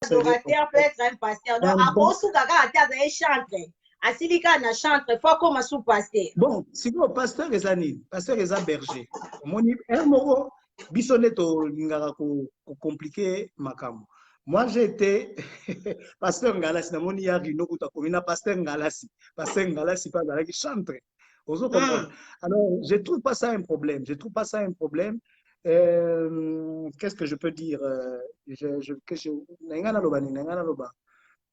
serait l'adorateur peut être un pasteur. Donc, un à bon. Bosu Gaga, à terre d'un chantre. À Silika, na chantre, faut comme sous pasteur. Bon, si vous pasteur eza nini, pasteur eza berger. Omoni un moko biso nde tolingaka compliquer makambo. Moi j'ai été pasteur Ngalasi namoni ya Rino kuta komina pasteur Ngalasi. Pasteur Ngalasi pas azalaki chantre. Ozo comprendre. Hmm. Alors, je trouve pas ça un problème. Je trouve pas ça un problème. Qu'est-ce que je peux dire? Nengana loba ni, nengana loba.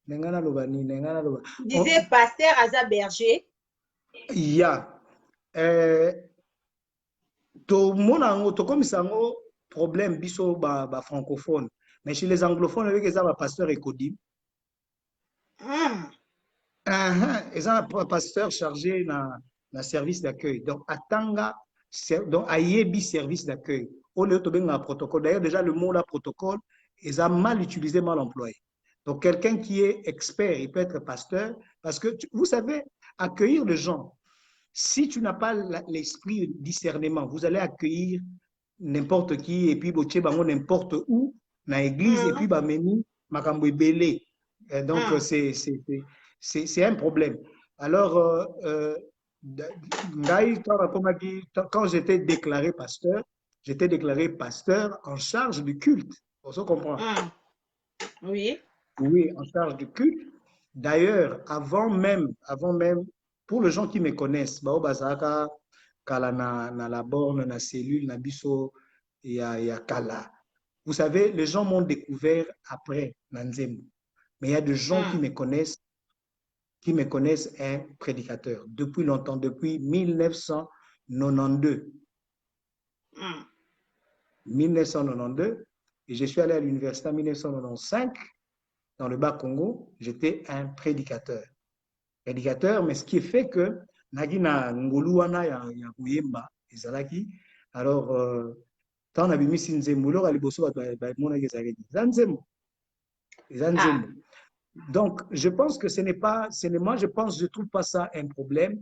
Nengana loba ni, nengana loba. Tu disais pasteur Aza Berger. Ya. Euh, tomona yango tokomisa yango problème biso francophone, mais chez les anglophones avec eza bapasteur ekodi Hmm. eza pasteur chargé na service d'accueil, donc atanga donc ayebi service d'accueil oyo tobengaka protocole. D'ailleurs déjà le mot là protocole eza mal utilisé, mal employé. Donc quelqu'un qui est expert il peut être pasteur parce que vous savez accueillir les gens. Si tu n'as pas l'esprit discernement, vous allez accueillir n'importe qui et puis botier bango n'importe où dans l'église et puis bameni makambo ebele. Donc c'est un problème. Alors quand j'étais déclaré pasteur en charge du culte. On se comprend. Oui. Oui, en charge du culte. D'ailleurs, avant même, pour les gens qui me connaissent, bao bazaka kala na la borne, na cellule, na biso, ya kala. Vous savez, les gens m'ont découvert après Nanzembo. Mais il y a des gens qui me connaissent un prédicateur depuis longtemps, depuis 1992. 1992, et je suis allé à l'université en 1995. Dans le Bas-Congo, j'étais un prédicateur. Prédicateur, mais ce qui fait que Nagina Ngoluana ya Kuyemba, Ezalaki, alors, tant on a mis Nzembo, alors Aliboso, donc, je pense que moi, je trouve pas ça un problème.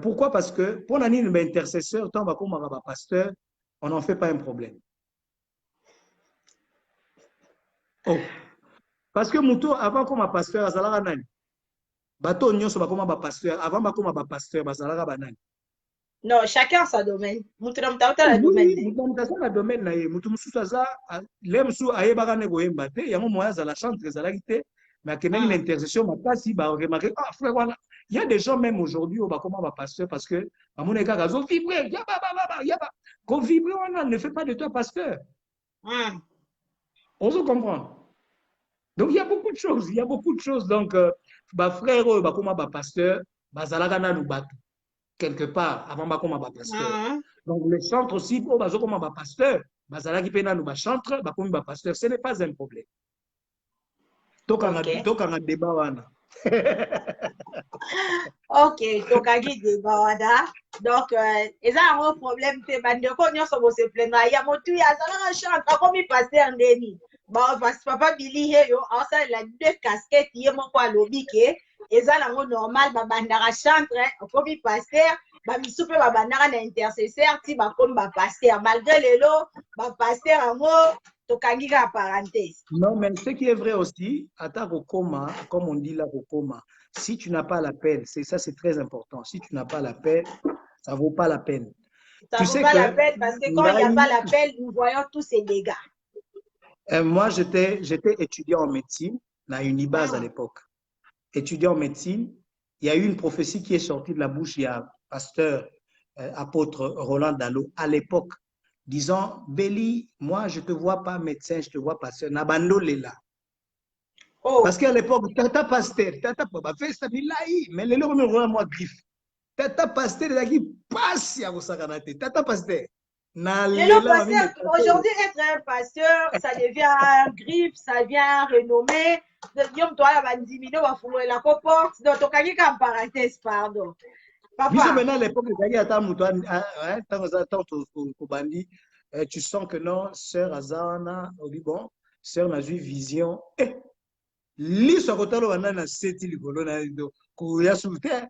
Pourquoi? Parce que pour l'année de intercesseur, tant qu'on va pasteur, on n'en fait pas un problème. Oh. Parce que Mouto, avant qu'on m'a pasteur, Azalaga Nani. Bato nyonso bakoma ba pasteur, avant bakoma ba pasteur, Bazalaga Banani. Non, chacun sa domaine. Moutoumta la Oui, domaine. la domaine na ye. Mutu mususu aza, lemsu ayebaka ne koyemba te, yango moya azala chantre ezalaki te, mais akendaki na intercession makasi, ba remarqué, ah frère wana. Il y a des gens même aujourd'hui au bakoma ba pasteur parce que amone kaka zo vibrer, yaba. Quand vibrer wana ne fait pas de toi pasteur. On se comprend. Donc il y a beaucoup de choses, donc ba frère bakoma ba pasteur, bazalaka na lubatu quelque part avant bakoma ba pasteur. Donc le centre aussi pour bazokoma ba pasteur, bazalaki pe nanu ba chantre, bakomi ba pasteur, ce n'est pas un problème. Tokanga débat wana. Ok, tokangi débat wana. Donc eza un problème te bandeko nyonso bo se plaindre ya motu ya zalaka chantre komi pasteur ndeni. Bon, parce que papa Billy Heyo, ça il a deux casquettes, il y a mon quoi lobike, et ça là normal, babandara chantre, comme pasteur, babisoupe babandara na intercesseur, ti ba comme ba pasteur, malgré les lots, ba pasteur en mot, to kangiga parenthèse. Non, mais ce qui est vrai aussi, ata rokoma, comme on dit là rokoma, si tu n'as pas l'appel, c'est ça, c'est très important. Si tu n'as pas l'appel, ça vaut pas la peine. Ça vaut pas la peine parce que quand il n'y a pas l'appel, nous voyons tous ces dégâts. Moi, j'étais étudiant en médecine, à Unibase à l'époque. Étudiant en médecine, il y a eu une prophétie qui est sortie de la bouche, il y a pasteur, apôtre Roland Dallot, à l'époque, disant, Béli, moi, je ne te vois pas médecin, je te vois pasteur. Nabando Lela. Oh. Parce qu'à l'époque, tata pasteur, tata papa, fait ça, mais les gens me moi griffe. Tata pasteur, il a qui passe à vos sacanate. Tata pasteur. Aujourd'hui, être un pasteur, ça devient un griffe, ça devient renommé. Yom toi la bandimino va fouler la porte. Donc, tu as qu'un parenthèse, pardon. Papa. Maintenant, à l'époque, tu sens que non, sœur Azana, bon, sœur n'a eu vision. liso kotalo wana na seti likolo na koya sur terre.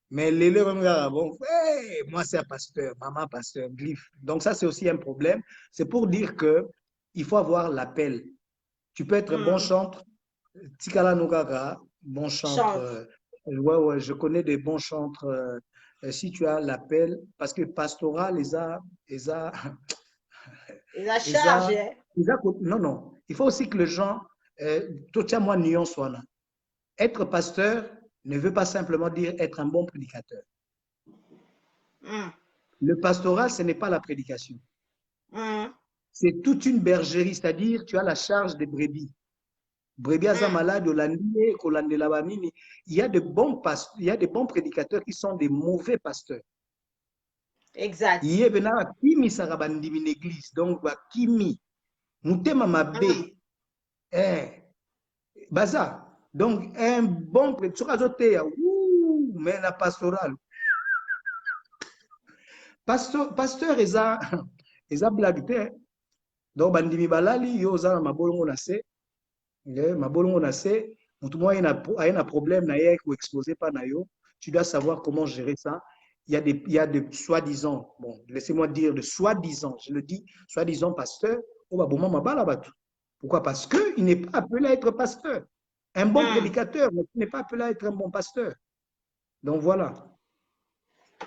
Mais les bon, hey, moi c'est un pasteur, maman pasteur, glyphe. Donc ça c'est aussi un problème. C'est pour dire que il faut avoir l'appel. Tu peux être bon chantre, Tikala Nogara, bon chantre. Ouais, je connais des bons chantres. Si tu as l'appel, parce que pastoral, charge. Non, non. Il faut aussi que les gens, tout ça, moi, nuance soit là. Être pasteur ne veut pas simplement dire être un bon prédicateur. Le pastoral, ce n'est pas la prédication. C'est toute une bergerie, c'est-à-dire tu as la charge des brebis. Brebis à malade, il y a de bons pasteurs, il y a de bons prédicateurs qui sont des mauvais pasteurs. Exact. Il y a kimi sarabandi une église, donc kimi mutema mabe. Baza. Donc un bon prédicateur, mais la pastorale. Pasteur eza blague te. Donc bandimi balali yo za mabolongo na se. Mabolongo na se, mutu mo ayena problème na ye ko exposer pa na yo. Tu dois savoir comment gérer ça. Il y a de soi-disant, bon, laissez-moi dire de soi-disant, je le dis, soi-disant pasteur, pourquoi? Parce qu'il n'est pas appelé à être pasteur. Un bon prédicateur, mais il n'est pas appelé à être un bon pasteur. Donc voilà.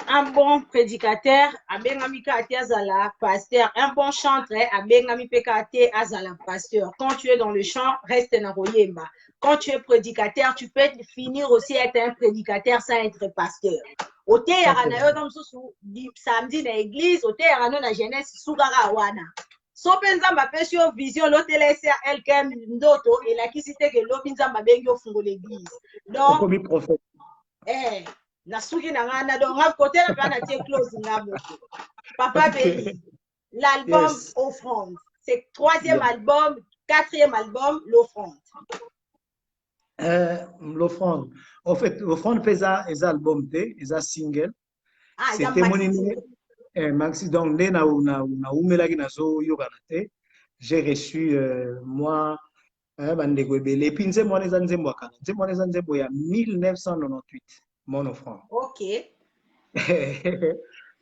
Un bon prédicateur, abengami kate azala pasteur. Un bon chanteur, abengami pekate azala pasteur. Quand tu es dans le chant, reste na royemba. Quand tu es prédicateur, tu peux finir aussi être un prédicateur sans être pasteur. Ote yarana yo comme samedi na église, ote yarana na jeunesse sugara wana. So penzamba pesi yo vision l'otelese elkem ndoto et la kisite que l'obinzamba bengi ofungo l'église. Donc comme prophète. Nasuki nangana donc à côté la bana tie close ngabo. Papa Béli. L'album Offrande. C'est 3e album, 4e album l'Offrande. L'Offrande. En fait, l'Offrande fait un album, un single. C'était mon maxi. Donc, j'ai reçu moi, et puis, il y a 1998, mon offrande. Ok.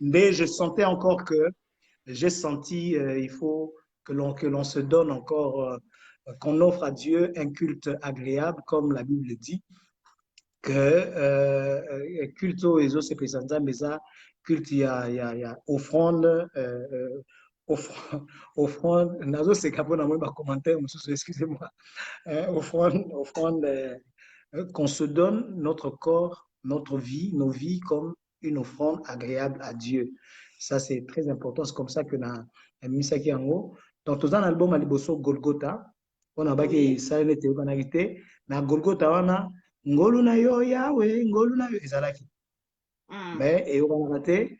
Mais je sentais encore que j'ai senti il faut que l'on se donne encore, qu'on offre à Dieu un culte agréable, comme la Bible dit, que culte aux eaux se présente, mais ça, culte, il y a offrande, offrande, nazo c'est capable d'avoir un commentaire, excusez-moi, offrande, qu'on se donne notre corps, notre vie, nos vies comme une offrande agréable à Dieu. Ça, c'est très important. C'est comme ça que na misaki yango. Donc, dans un album à Liboso Golgotha, on a baki ça n'était pas n'arrêté. Na Golgotha wana ngolu na yo Yahweh, ngolu na yo ezalaki. Mais et on a raté.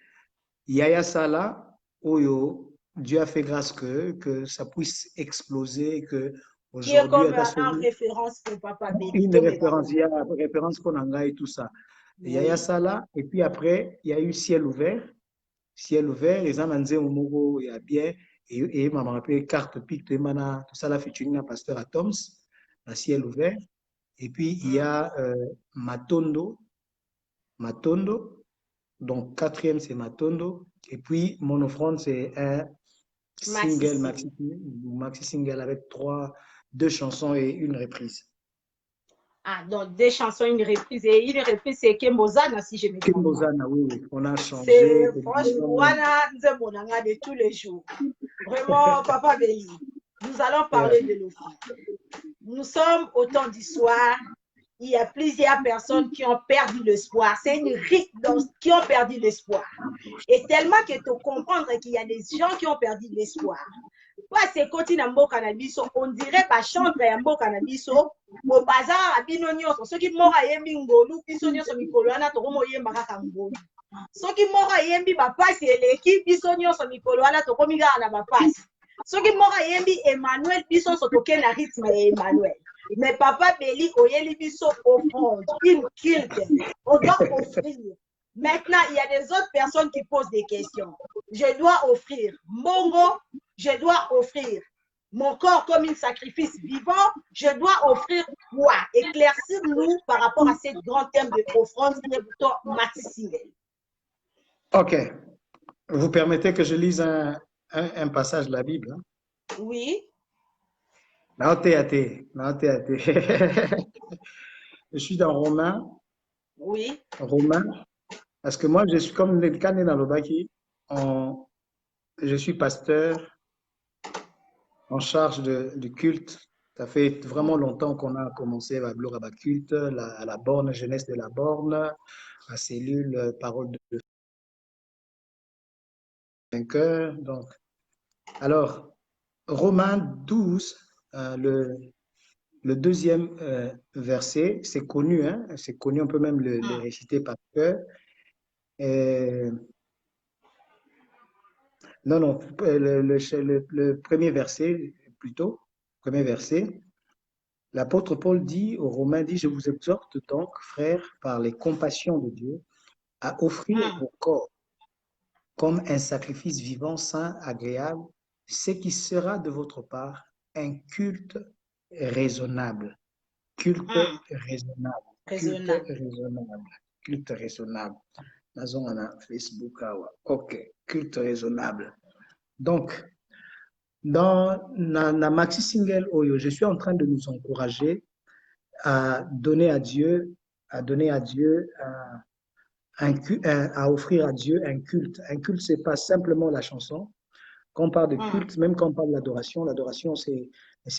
Yaya Sala, oyo Dieu a fait grâce que ça puisse exploser, que qui est comme une référence pour Papa Béli. Une référence, il y a une référence qu'on a et tout ça. Il y a ça là, et puis après, il y a eu Ciel ouvert. Ciel ouvert, les gens ont dit au Mogo, il y a bien, et m'a rappelé carte pique, tout ça là, featuring un pasteur à Toms, à Ciel ouvert. Et puis il y a Matondo, donc 4e c'est Matondo. Et puis mon offrande c'est un single, maxi single avec 2 chansons et une reprise. Ah, donc 2 chansons, une reprise. Et une reprise, c'est Kembozana, si je me trompe. Kembozana, oui, on a changé. C'est franchement, de tous les jours. Vraiment, Papa Béli, nous allons parler de l'offrande. Nous sommes au temps du soir. Il y a plusieurs personnes qui ont perdu l'espoir. C'est une rite qui ont perdu l'espoir. Et tellement que tu comprends qu'il y a des gens qui ont perdu l'espoir. C'est côté Nambo Cannabis, on dirait pas chanter Nambo Cannabis au bazar à Binonio, ceux qui m'ont yembi ngolu, Bisonio sur Mikoloana, Toromo Yembara Kangolu. Ceux qui m'ont yembi papa, c'est l'équipe Bisonio sur Mikoloana, Toromiga na papa. Ceux qui m'ont yembi Emmanuel, Bison sur token à rythme Emmanuel. Mais Papa Béli, Oyeli Biso offrande, une culte, on doit offrir. Maintenant, il y a des autres personnes qui posent des questions. Je dois offrir Mongo, je dois offrir mon corps comme un sacrifice vivant, je dois offrir quoi? Éclaircir-nous par rapport à ce grand thème de offrande qui est plutôt Maxi. Ok. Vous permettez que je lise un passage de la Bible, hein? Oui. Naote. Je suis dans Oui. Romains, parce que moi, je suis comme le Kane dans le Baki, je suis pasteur en charge du culte. Ça fait vraiment longtemps qu'on a commencé à gloire à culte, la borne, jeunesse de la borne, la cellule parole de vainqueur. Donc, alors, Romains 12, le deuxième verset, c'est connu, hein? C'est connu, on peut même le réciter par cœur. Non, le premier verset, plutôt, premier verset, l'apôtre Paul dit aux Romains, dit, je vous exhorte donc, frères, par les compassions de Dieu, à offrir vos corps comme un sacrifice vivant, saint, agréable, ce qui sera de votre part un culte raisonnable. Culte raisonnable. Culte raisonnable. Culte raisonnable. Dans Facebook, ok, culte raisonnable. Donc, dans la maxi single Oyo, je suis en train de nous encourager à donner à Dieu, à offrir à Dieu un culte. Un culte, c'est pas simplement la chanson. Quand on parle de culte, même quand on parle d'adoration, l'adoration, c'est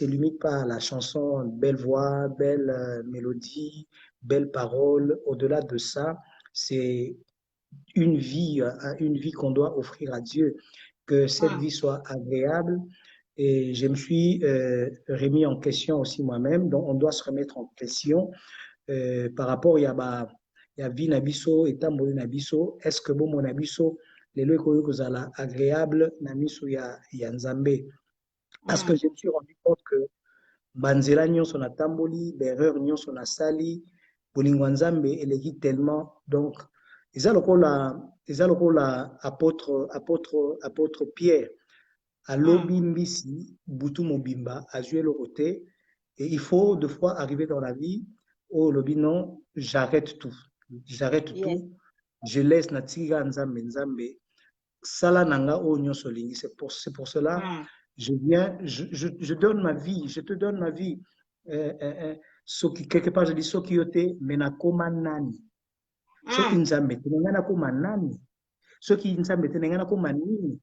limite pas à la chanson, belle voix, belle mélodie, belle parole. Au-delà de ça, c'est une vie qu'on doit offrir à Dieu, que cette vie soit agréable. Et je me suis remis en question aussi moi-même, donc on doit se remettre en question par rapport ya vie na biso etamboli na biso, est-ce que bon mon abiso lelo ekoki kozala agréable na miso ya Nzambe, parce que je me suis rendu compte que banzela nyonso na tamboli, berreur nyonso na sali, bolingo Nzambe eleki tellement. Donc eza lokola apôtre Pierre alobi mbisi butu mobimba azwi eloko te, et il faut deux fois arriver dans la vie où lobi non, j'arrête tout, je laisse natika Nzambe sala nanga o nyonso lingi. C'est pour cela je donne ma vie, je te donne ma vie. Quelque part je dis soki yote menakoma nani, soki Nzambe te nanga nakoma nani, soki Nzambe te nanga nakoma nini,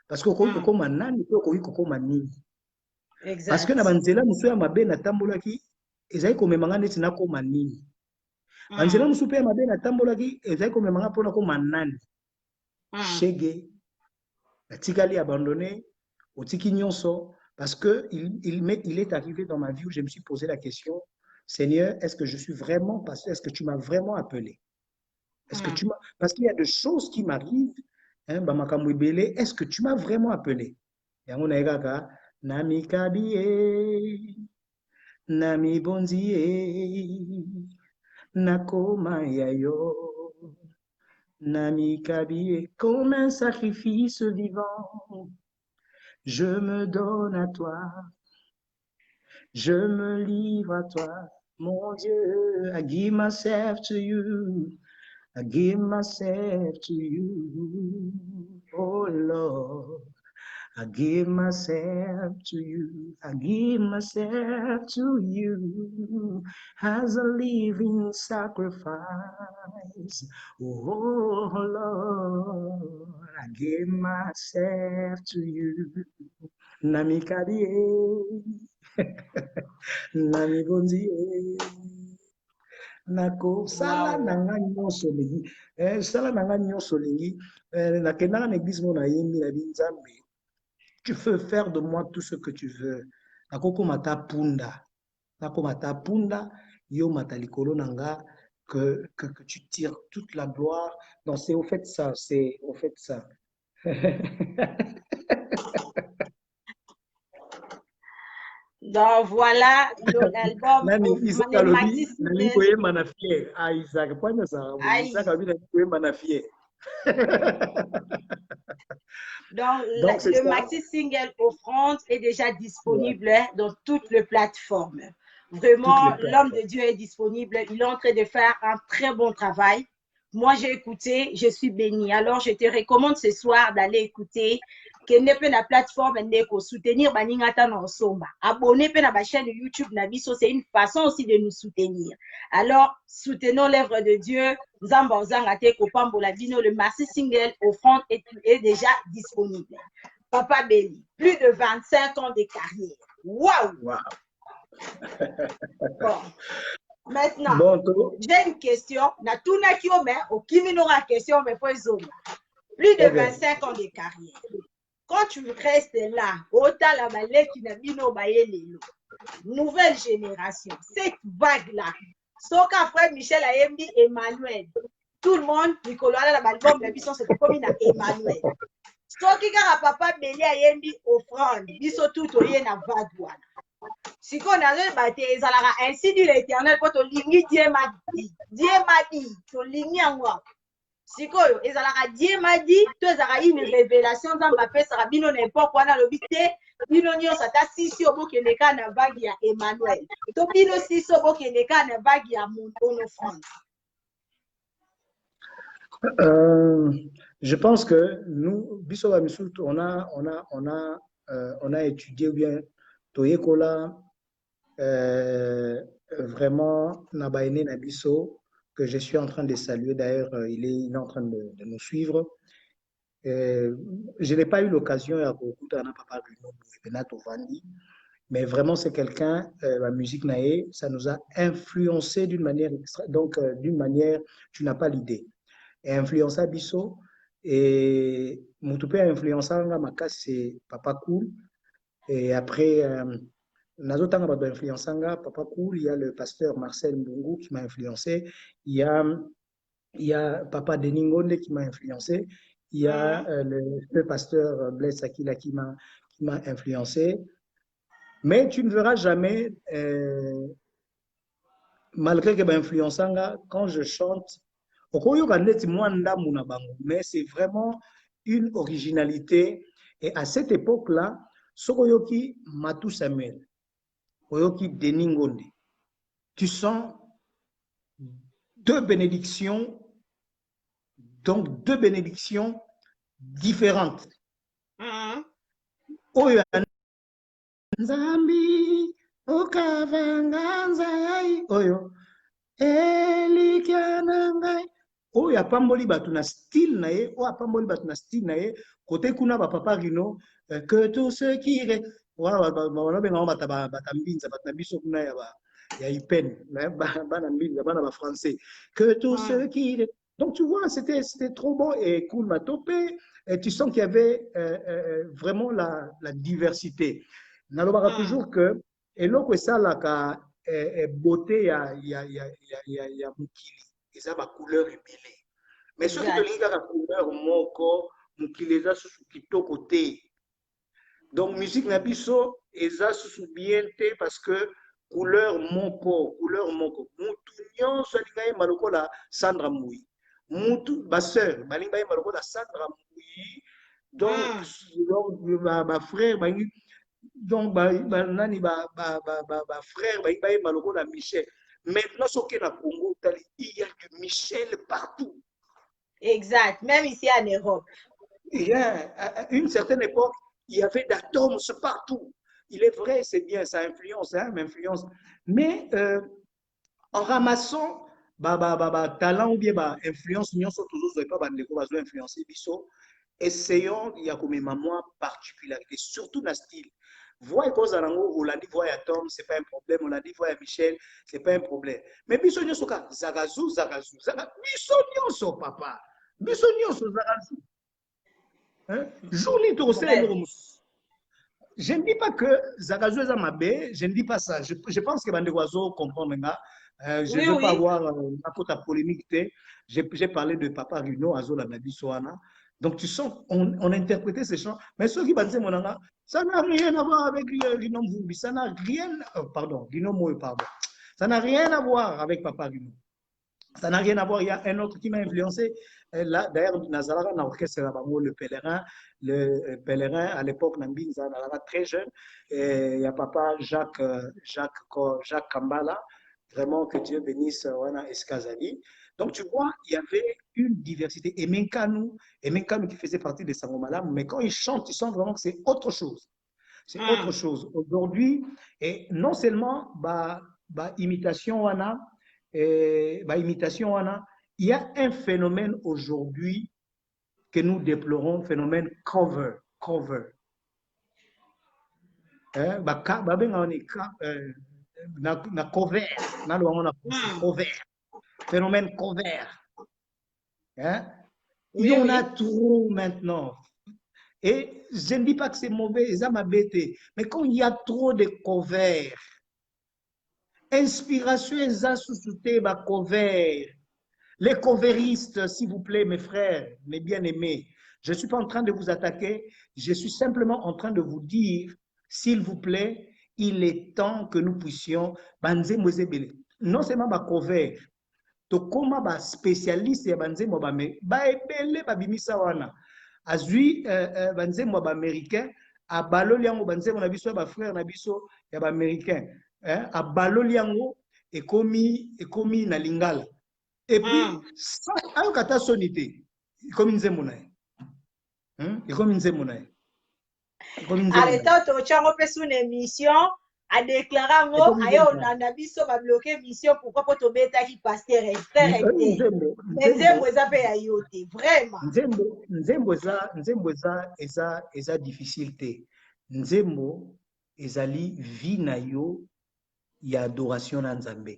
parce que okoki kokoma nani pe okoki kokoma nini. Parce que na banzela mosusu ya mabe natambolaki ezali komemanga neti nakoma nini, banzela mosusu mpe ya mabe natambolaki ezali komemanga mpona koma nani. Shege natikali abandonné otiki nyonso, parce que il est arrivé dans ma vie où je me suis posé la question, Seigneur, est-ce que je suis vraiment pasteur, est-ce que tu m'as vraiment appelé, est-ce que tu m'as, parce qu'il y a des choses qui m'arrivent, hein, bamakambo ebele, est-ce que tu m'as vraiment appelé. Yango na ekaka nami kabie nami bonzie nakoma yayo nami kabie comme un sacrifice vivant, je me donne à toi, je me livre à toi, mon Dieu. I give myself to you, I give myself to you, oh Lord. I give myself to you, I give myself to you as a living sacrifice. Oh Lord, I give myself to you. Nami kadie, nami bonzie. Nako sala nanga nyonso lingi, sala nanga nyonso lingi, nakendaka na église mona yembi na binzambe. Tu peux faire de moi tout ce que tu veux. Nakoko mata punda. Nako mata punda, yo mata likolo nanga, que tu tires toute la gloire. Non, c'est au fait ça, c'est au fait ça. Donc voilà l'album Isaac alobi nali koyemba na fier. Ah Isaac, pwana ça. Isaac alobi nali koyemba na fier. Donc, Donc, c'est le ça. maxi single Offrande est déjà Ouais, disponible dans toutes les plateformes. toutes Vraiment, les l'homme de plateformes. Dieu est disponible. Il est en train de faire un très bon travail. Moi, j'ai écouté, je suis bénie. Alors, je te recommande ce soir d'aller écouter que ne peut la plateforme ndeko soutenir baningata na osomba. Abonner pe na ba chaîne YouTube na biso, c'est une façon aussi de nous soutenir. Alors, soutenons l'œuvre de Dieu. Nzamba ozanga te kopambola bino, le maxi single Offrande est déjà disponible. Papa Belly, plus de 25 ans de carrière. Waouh! Wow. Bon, maintenant, Bon, to, j'ai une question. Na tuna kio mais okimi n'aura question mais faut zoma. Plus de ok. 25 ans de carrière. Quand tu restes là, autant la maleki na bino bayelelo. Nouvelle génération, cette vague-là. Soka frère Michel Ayembi, Emmanuel. Tout le monde, Nicolas, la album de Bisson, c'était comme une Emmanuel. Soki kaka papa Beli Ayembi, offrande. Biso tout oye na vague wana. Siko nazoyeba te ezalaka ainsi dit l'éternel po tolingi Dieu m'a dit tolingi yango sikoyo ezalaka Dieu m'a dit to ezalaka une révélation nzambe apesaka bino na époque wana alobi te bino nyonso ata sisi obokende kaka na vague ya Emmanuel to bino sisi obokende kaka na vague ya Monono France. Euh, je pense que nous, Biso Bamissoul, on a étudié bien Toyekola, vraiment Nabaene Nabiso, que je suis en train de saluer. D'ailleurs, il est en train de nous suivre. Je n'ai pas eu l'occasion à écouter Papa Bruno Benato Vandi, mais vraiment, c'est quelqu'un, la musique naé, ça nous a influencé d'une manière, donc d'une manière, tu n'as pas l'idée. Et influença Bisso, et Moutoupe a influencé c'est Papa Cool, et après, Nazotanga Bado influençanga, Papa Cool, il y a le pasteur Marcel Mbungu qui m'a influencé, il y a Papa Deningonde qui m'a influencé, il y a le pasteur Blaise Akila qui m'a influencé. Mais tu ne verras jamais, malgré que m'influençanga, quand je chante, mais c'est vraiment une originalité. Et à cette époque-là, Sokoyoki Matou Samuel, Oyoki Deningonde, tu sens deux bénédictions, donc deux bénédictions différentes. Oyo Nzambi, Okavanga Nzai, Oyo, Elikianangai. Oyo apamboli bato na style na ye, oyo apamboli bato na style na ye, côté kuna ba papa Rino, que tous ceux qui wana benga bata mbinza bato na biso kuna ya ipen, bana mbinza bana ba français, que tous ceux qui. Donc tu vois, c'était trop bon et cool matopé, et tu sens qu'il y avait vraiment la diversité. Nalobaka toujours que eloko esalaka beauté ya mokili eza ba couleur ebele, mais soki tolingi kaka couleur moko mokili eza susu kitoko te. Donc musique na biso eza susu bien te parce que couleur moko mutu nyonso alinga yemba lokola Sandra Mbuyi, mutu baseur balingi bayemba lokola Sandra Mbuyi, donc bafrère balingi donc nani frère bayemba lokola Michel. Maintenant soki na Congo il y a du Michel partout. Exact, même ici en Europe. Il y a, à une certaine époque, il y avait d'atomes partout. Il est vrai, c'est bien, ça influence, hein, m'influence. Mais en ramassant talent ou bien influence, nous sommes toujours pas influencer biso. Essayons, il y a comme moi particularité, surtout dans le style. Voix cause à l'ango, on l'a dit voix à Tom, c'est pas un problème. On l'a dit voix à Michel, c'est pas un problème. Mais biso nyoso ka zagazou, biso nyoso papa, biso nyoso zagazou. Hein? Je ne dis pas que Zagazou est Mabé, je ne dis pas ça. Je pense que Bandegwazo comprend maintenant. Je ne veux pas avoir un côté polémique. J'ai parlé de Papa Rino, Azola Nabisoana. Donc tu sens, on interprétait ces chants. Mais ceux qui disaient mon anga, ça n'a rien à voir avec Rino Mvumbi. Ça n'a rien, pardon, Rino Moe, pardon. Ça n'a rien à voir avec Papa Rino. Ça n'a rien à voir. Il y a un autre qui m'a influencé. Là, d'ailleurs, Nazara, dans l'orchestre, le pèlerin, à l'époque, Nambinza, très jeune. Et il y a papa Jacques Kambala, vraiment que Dieu bénisse Wana Eskazali. Donc, tu vois, il y avait une diversité. Et Menkanu qui faisait partie des Sangomalam, mais quand ils chantent, tu sens vraiment que c'est autre chose. C'est autre chose. Aujourd'hui, et non seulement imitation wana, imitation wana, il y a un phénomène aujourd'hui que nous déplorons, phénomène cover. Hein, na cover, cover, phénomène cover. Hein? Il y en a trop maintenant. Et je ne dis pas que c'est mauvais, ça m'a bêté. Mais quand il y a trop de covers, inspiration et sous-souté ma cover. Les coveristes, s'il vous plaît, mes frères, mes bien-aimés, je ne suis pas en train de vous attaquer, je suis simplement en train de vous dire, s'il vous plaît, il est temps que nous puissions, non seulement ma cover, tokoma ba spécialiste ya banzembo ba ebele babimisa wana azwi banzembo ba américain abaloli yango banzembo na biso ba frère na biso ya ba américain abaloli yango ekomi na lingala et puis ayokata soni te ekomi nzembo na ye ekomi nzembo na ye arrêta tochango pe sur une émission a déclaré ngo ayo na biso ba bloquer mission pourquoi po tobeta ki pasteur frère était nzembo eza pe ya yo te vraiment nzembo eza difficile te nzembo ezali vie na yo ya adoration na Nzambe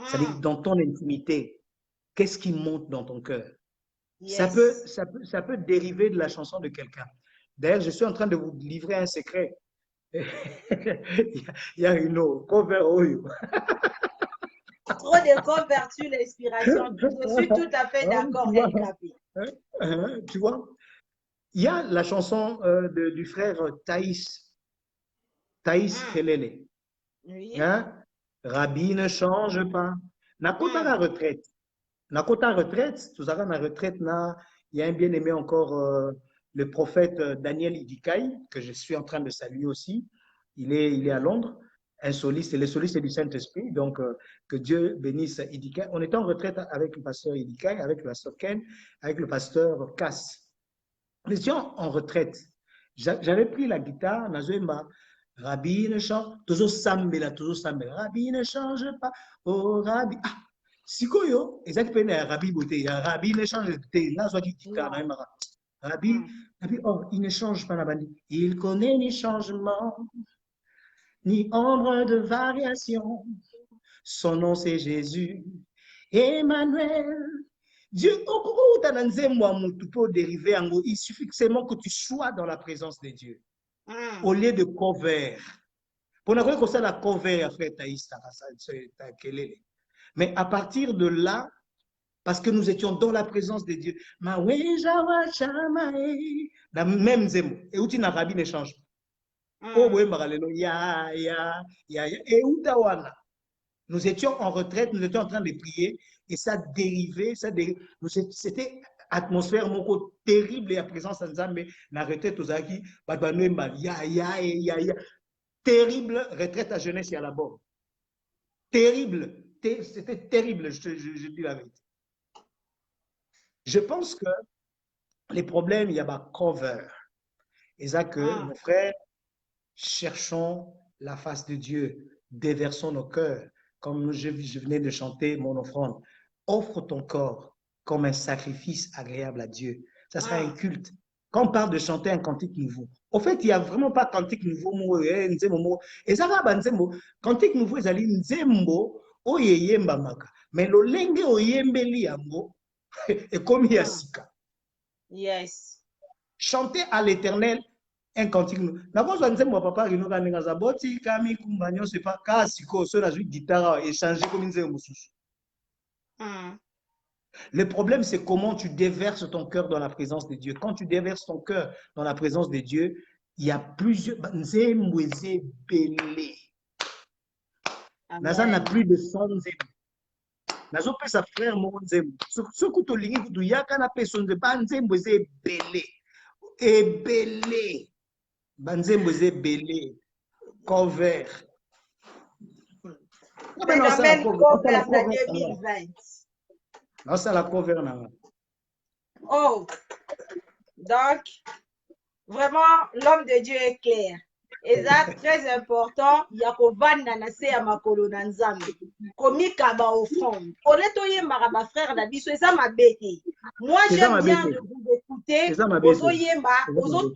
c'est-à-dire dans ton intimité qu'est-ce qui monte dans ton cœur ça peut dériver de la chanson de quelqu'un. D'ailleurs je suis en train de vous livrer un secret. Il y a une cover oyo. Trop de cover sur l'inspiration. Je suis tout à fait d'accord avec tu vois, il y a la chanson du frère Thaïs Kelele. Oui. Hein? Rabbi ne change pas. Nakota la retraite. Nakota retraite, tout ça la retraite, il y a un bien-aimé encore, le prophète Daniel Idikai, que je suis en train de saluer aussi. Il est à Londres, un soliste, et le soliste est du Saint-Esprit, donc que Dieu bénisse Idikai. On était en retraite avec le pasteur Idikai, avec le pasteur Ken, avec le pasteur Cass. Nous étions en retraite. J'avais pris la guitare, Nazoema, Rabbi ne change, toujours Sambela, Rabbi ne change pas, oh Rabbi. Ah, sikoyo, exactement, Rabbi beauté, Rabbi ne change pas, guitare, Rabbi, oh, il ne change pas la bande. Il connaît ni changement, ni ombre de variation. Son nom c'est Jésus, Emmanuel. Dieu, dériver, il suffit seulement que tu sois dans la présence de Dieu. Au lieu de cover. Pour n'avoir que ça, la cover, frère Taïs, mais à partir de là, parce que nous étions dans la présence de Dieu, la même zemo, et où tu n'as rabbi ne change pas. Nous étions en retraite, nous étions en train de prier, et ça dérivait, c'était atmosphère mon terrible et à présence de Nzambe na retraite aux aki terrible retraite à jeunesse et à la borne terrible c'était terrible je dis la vérité. Je pense que les problèmes il y a pas cover et ça que nos frères cherchons la face de Dieu, déversons nos cœurs comme je venais de chanter mon offrande. Offre ton corps comme un sacrifice agréable à Dieu. Ça sera un culte. Quand on parle de chanter un cantique nouveau, au fait, il n'y a vraiment pas cantique nouveau. Et ça va, cantique nouveau, c'est nzembo, oyeyemba maka. Mais le lenge oyembeli yango, et comme yasika. Yes. Chanter à l'Éternel un cantique nouveau. D'abord, je ne papa, rino kanenga zaboti, kami kumbanyo, c'est pas kasiko, cela joue guitare et changer comme une nzembo. Le problème, c'est comment tu déverses ton cœur dans la présence de Dieu. Quand tu déverses ton cœur dans la présence de Dieu, il y a plusieurs... Naza n'a plus de 100 nzembo. nazopesa frère moko nzembo soki tolingi kutu yaka na peso nzembo banzembo eza ebele ebele banzembo eza ebele cover Phénomène cover de 2020. nasala cover nanga. Oh, donc vraiment l'homme de Dieu est clair. Et ça, très important, il y a kovanda na se ya makolo na nzambe. Komika ba offrande. Oleto ye maraba frère na biso eza mabete. Moi j'aime bien de vous écouter. Ozo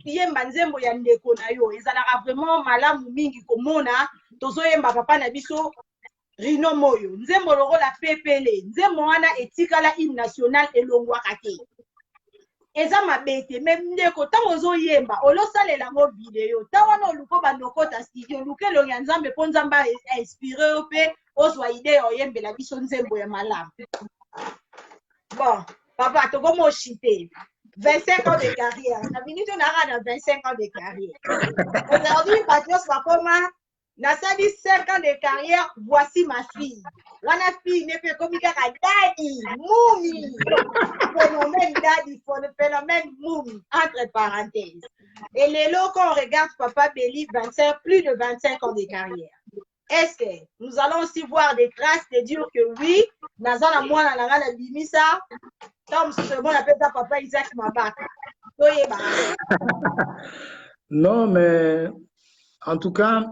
yemba nzembo ya ndeko na yo. Ezalaka vraiment malamu mingi komona. Tozo yemba papa na biso Rino Moyo. Nzembo lokola pepele. Nzembo wana etikala hymne national elongwaka te. Eza mabete même ndeko tango zo yemba olosalela ngo video tango no luko bandokota studio lukelo ya nzambe po nzamba inspiré ope ozwa idée oyembela biso nzembo ya malamu. Bon papa tokomo chité 25 ans de carrière na minute on a 25 ans de carrière. Aujourd'hui Patrios Bakoma nasali 5 ans de carrière, voici ma fille. Wana fille ne fait comme daddy, moumi. Phénomène daddy, phénomène moumi, entre parenthèses. Et les lots, quand on regarde Papa Belly, plus de 25 ans de carrière. Est-ce que nous allons aussi voir des grâces de dire que oui, Nazana moi na la bimisa, comme ce qu'on appelle ça Papa Isaac Mabaka. Non, mais en tout cas,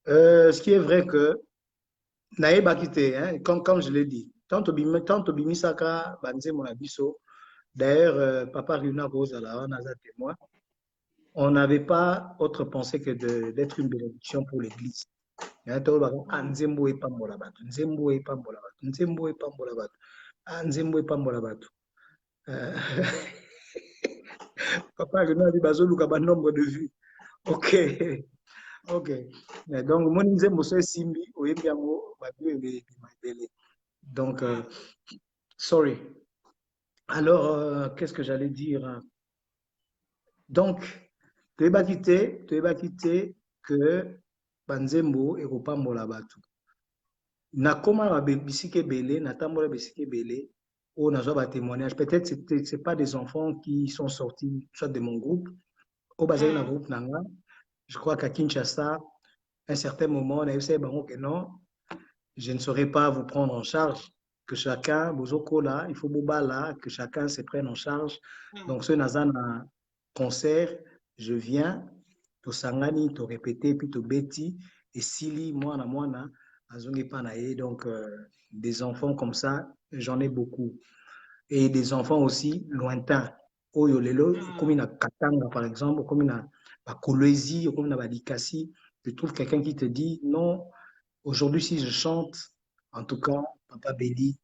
ce qui est vrai que naïba quitté, hein, comme je l'ai dit, tant bimisaka banze mon abiso. D'ailleurs, Papa Runa Rosala, on a témoin. On n'avait pas autre pensée que d'être une bénédiction pour l'Église. Nzembo et pambola batu, nzembo et pambola batu, nzembo et pambola batu, nzembo et pambola batu. Papa Runa dit bazoluka ba nombre de vues. Ok. Ok. Donc, mon nzembo c'est simbi, oyembiango babio ebele. Donc, sorry. Alors, qu'est-ce que j'allais dire? Donc, tu vas quitter que banzembo et kopambola batu. Na koma ba bisike belé, na tambola bisike belé, ou na ba témoignage. Peut-être c'est pas des enfants qui sont sortis soit de mon groupe, au basé dans groupe nanga. Je crois qu'à Kinshasa, à un certain moment, on a essayé que non, je ne saurais pas vous prendre en charge. Que chacun, Bozoko là, il faut Boba là, que chacun se prenne en charge. Donc, ce Nazan a concert, je viens, to sangani, to répéter, puis to beti, et sili, moi, azongi panaye. Donc, des enfants comme ça, j'en ai beaucoup. Et des enfants aussi lointains. Oyo lelo, comme il a Katanga, par exemple, comme il a Kolwezi, comme il a Badikasi, tu trouves quelqu'un qui te dit, non, aujourd'hui, si je chante, en tout cas, Papa Belly,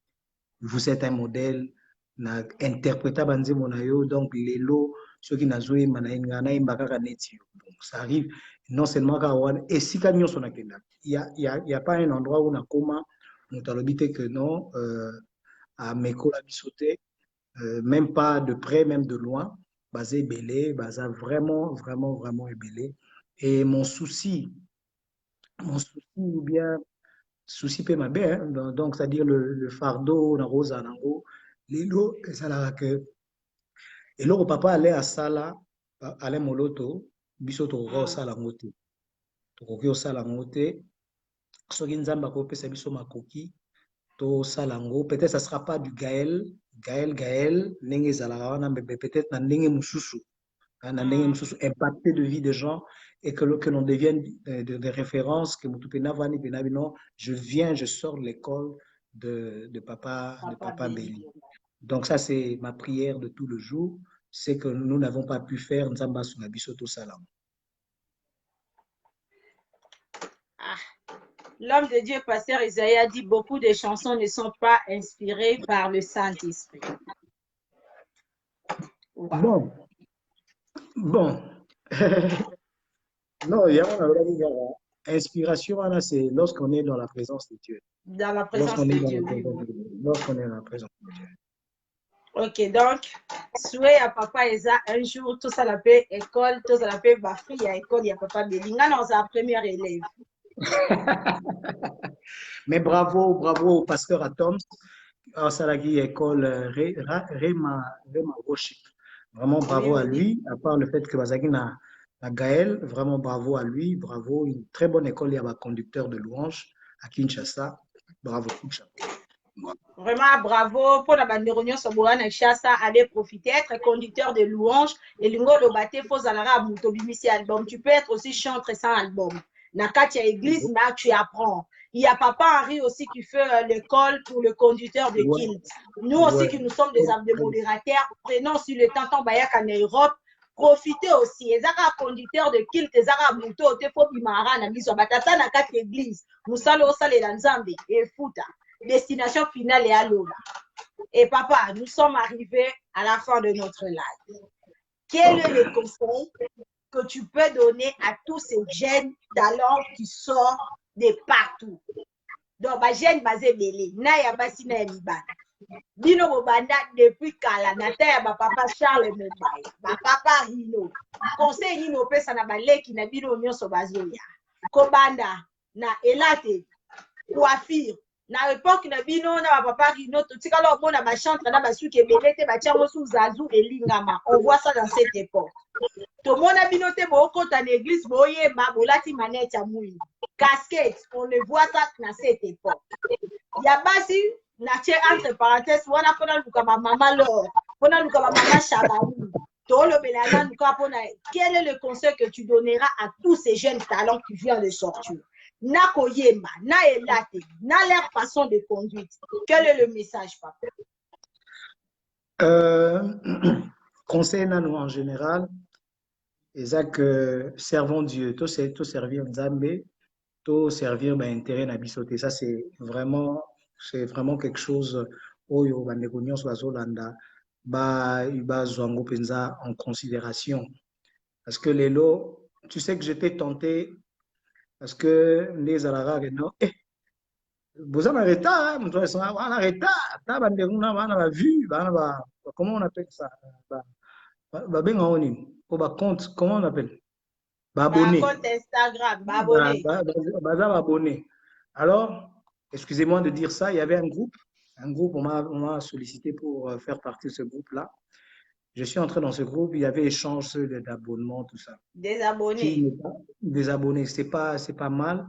vous êtes un modèle, na interpréta banze monayo, donc les lots, ceux qui n'a joué, ça arrive, non seulement Kawan, et si Kamyon son akenda, il y a pas un endroit où on a comment, on t'a l'habité que non, à Meko la bisoté, même pas de près, même de loin, basé belé, basé vraiment, vraiment, vraiment ébélé. Et mon souci ou bien souci pe mabe, hein, donc c'est-à-dire le fardeau na rosa nango lelo ezalaka que eloko papa allait à sala allait moloto biso tokoki osala ngo te tokoki osala ngo te soki nzambe akopesa biso makoki tosala ngo peut-être ça sera pas du Gaël ndenge ezalaka wana mais peut-être na ndenge mosusu impacter de vie des gens et que l'on devienne des références, que je viens, je sors de l'école de Papa Belly. Donc ça, c'est ma prière de tout le jour, c'est que nous n'avons pas pu faire Nzamba Sunabisoto Salam. L'homme de Dieu, pasteur Isaïe, a dit beaucoup de chansons ne sont pas inspirées par le Saint-Esprit. Wow. Bon. Non, il y a une inspiration, c'est lorsqu'on est dans la présence de Dieu. Dans la présence de Dieu. Lorsqu'on est dans la présence de Dieu. Ok, donc, souhait à papa Eza, un jour, tout ça l'appelle école, tout ça l'appelle Bafri, il y a école, il y a papa Belinga, dans sa première élève. Mais bravo, bravo au pasteur Atoms, à Salagi École Rema Worship. Vraiment Oui, bravo à oui. lui, à part le fait que Bazagi na Gaël, vraiment bravo à lui, bravo, une très bonne école, il y a un conducteur de louanges à Kinshasa. Bravo, Kinshasa. Vraiment, bravo pour la bande de réunion Soboana Chassa, aller profiter, être conducteur de louanges et lingo le bâté faut alara mutobimisi album. Tu peux être aussi chanteur sans album. Nakatia église, là tu apprends. Il y a Papa Henri aussi qui fait l'école pour le conducteur de Ouais, Kilt. Nous aussi ouais. qui nous sommes des modérateurs, prenons sur le temps Bayak en Europe, profitez aussi. Ezaka conducteur de Kilt, Ezaka Muto, Tefo Bimara, Namiso, Batata Nakati église, Musalo Osale Lanzambi et Futa. Destination finale est à Lola. Et papa, nous sommes arrivés à la fin de notre live. Quel est le conseil que tu peux donner à tous ces jeunes talents qui sortent de partout? Donc, bah, jeune basé belé, na ya basi na libana. Bino bobanda depuis kala na ta ya ba papa Charles Mumbai, ba papa Rino. Conseil ni no pesa na baleki na bino nyonso bazoya. Kobanda na elate coiffure na époque na bino na papa Rino totikala omona bachantre na basuki ebele te batiango sous zazu elingama. On voit ça dans cette époque. Tomona bino te bookota na église boyeba bolati manette ya mwindu. Casquette, on le voit ça dans cette époque. Ya basi na tie entre parenthèses wana pona luka ba mama Laure, pona luka ba mama Chabaou. Tolobela na luka pona. Quel est le conseil que tu donneras à tous ces jeunes talents qui viennent de sortir? Na koyemba, na elate, na leur façon de conduite. Quel est le message, papa? Conseil nous en général, c'est que servons Dieu, tout servir Nzambe, tout servir l'intérêt nabisoté. Ça c'est vraiment quelque chose oyo bandekonion bazolanda ba zwango penza en considération parce que les lots, tu sais que j'étais tenté parce que les alara non vous en arrêtez hein on arrêtez ta bandekona bana ba vue bana ba comment on appelle ça ba benga oni ko ba compte comment on appelle ba Bah, abonné compte Instagram, bah, abonné. ba abonné. Alors, excusez-moi de dire ça, il y avait un groupe, on m'a sollicité pour faire partie de ce groupe-là. Je suis entré dans ce groupe, il y avait échange d'abonnements, tout ça. Des abonnés. Des abonnés, c'est pas mal.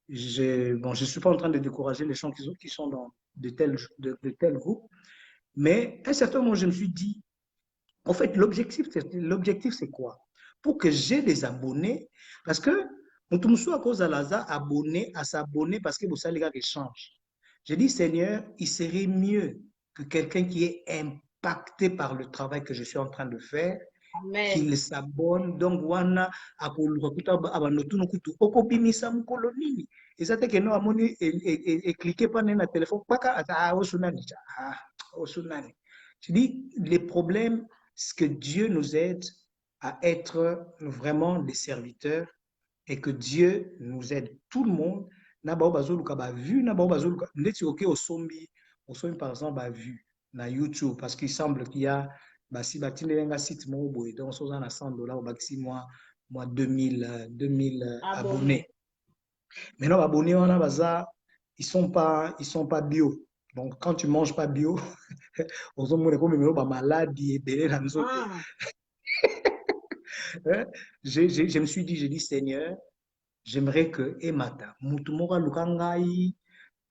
Bon, je suis pas en train de décourager les gens qui sont dans de tels groupes, mais à un certain moment, je me suis dit, en fait, l'objectif, c'est quoi? Pour que j'ai des abonnés, parce que nous à cause de Laza abonné à s'abonner parce que vous savez les gars échangent. J'ai dit, Seigneur, il serait mieux que quelqu'un qui est impacté par le travail que je suis en train de faire, qu'il s'abonne. Donc, wana akulukakuta abanotu nokutu okobimisa mukolo nini. Et ça fait que nous avons et cliquer pas dans le téléphone paka osunani. Osunani. Je dis, les problèmes, c'est que Dieu nous aide à être vraiment des serviteurs et que Dieu nous aide tout le monde. Na bao bazoluka ba vu, na bao bazoluka ndeti ok osombi par exemple ba vu na YouTube parce qu'il semble qu'il y a si batindelenga site mo boy donc so na $100 baxi moi 2000 abonnés. Maintenant abonnés wana baza ils sont pas bio. Donc quand tu manges pas bio ozomona comme ba maladie et belé na nzoto. Je me suis dit, j'ai dit, Seigneur, j'aimerais que Emata, Mutumora Lukangai,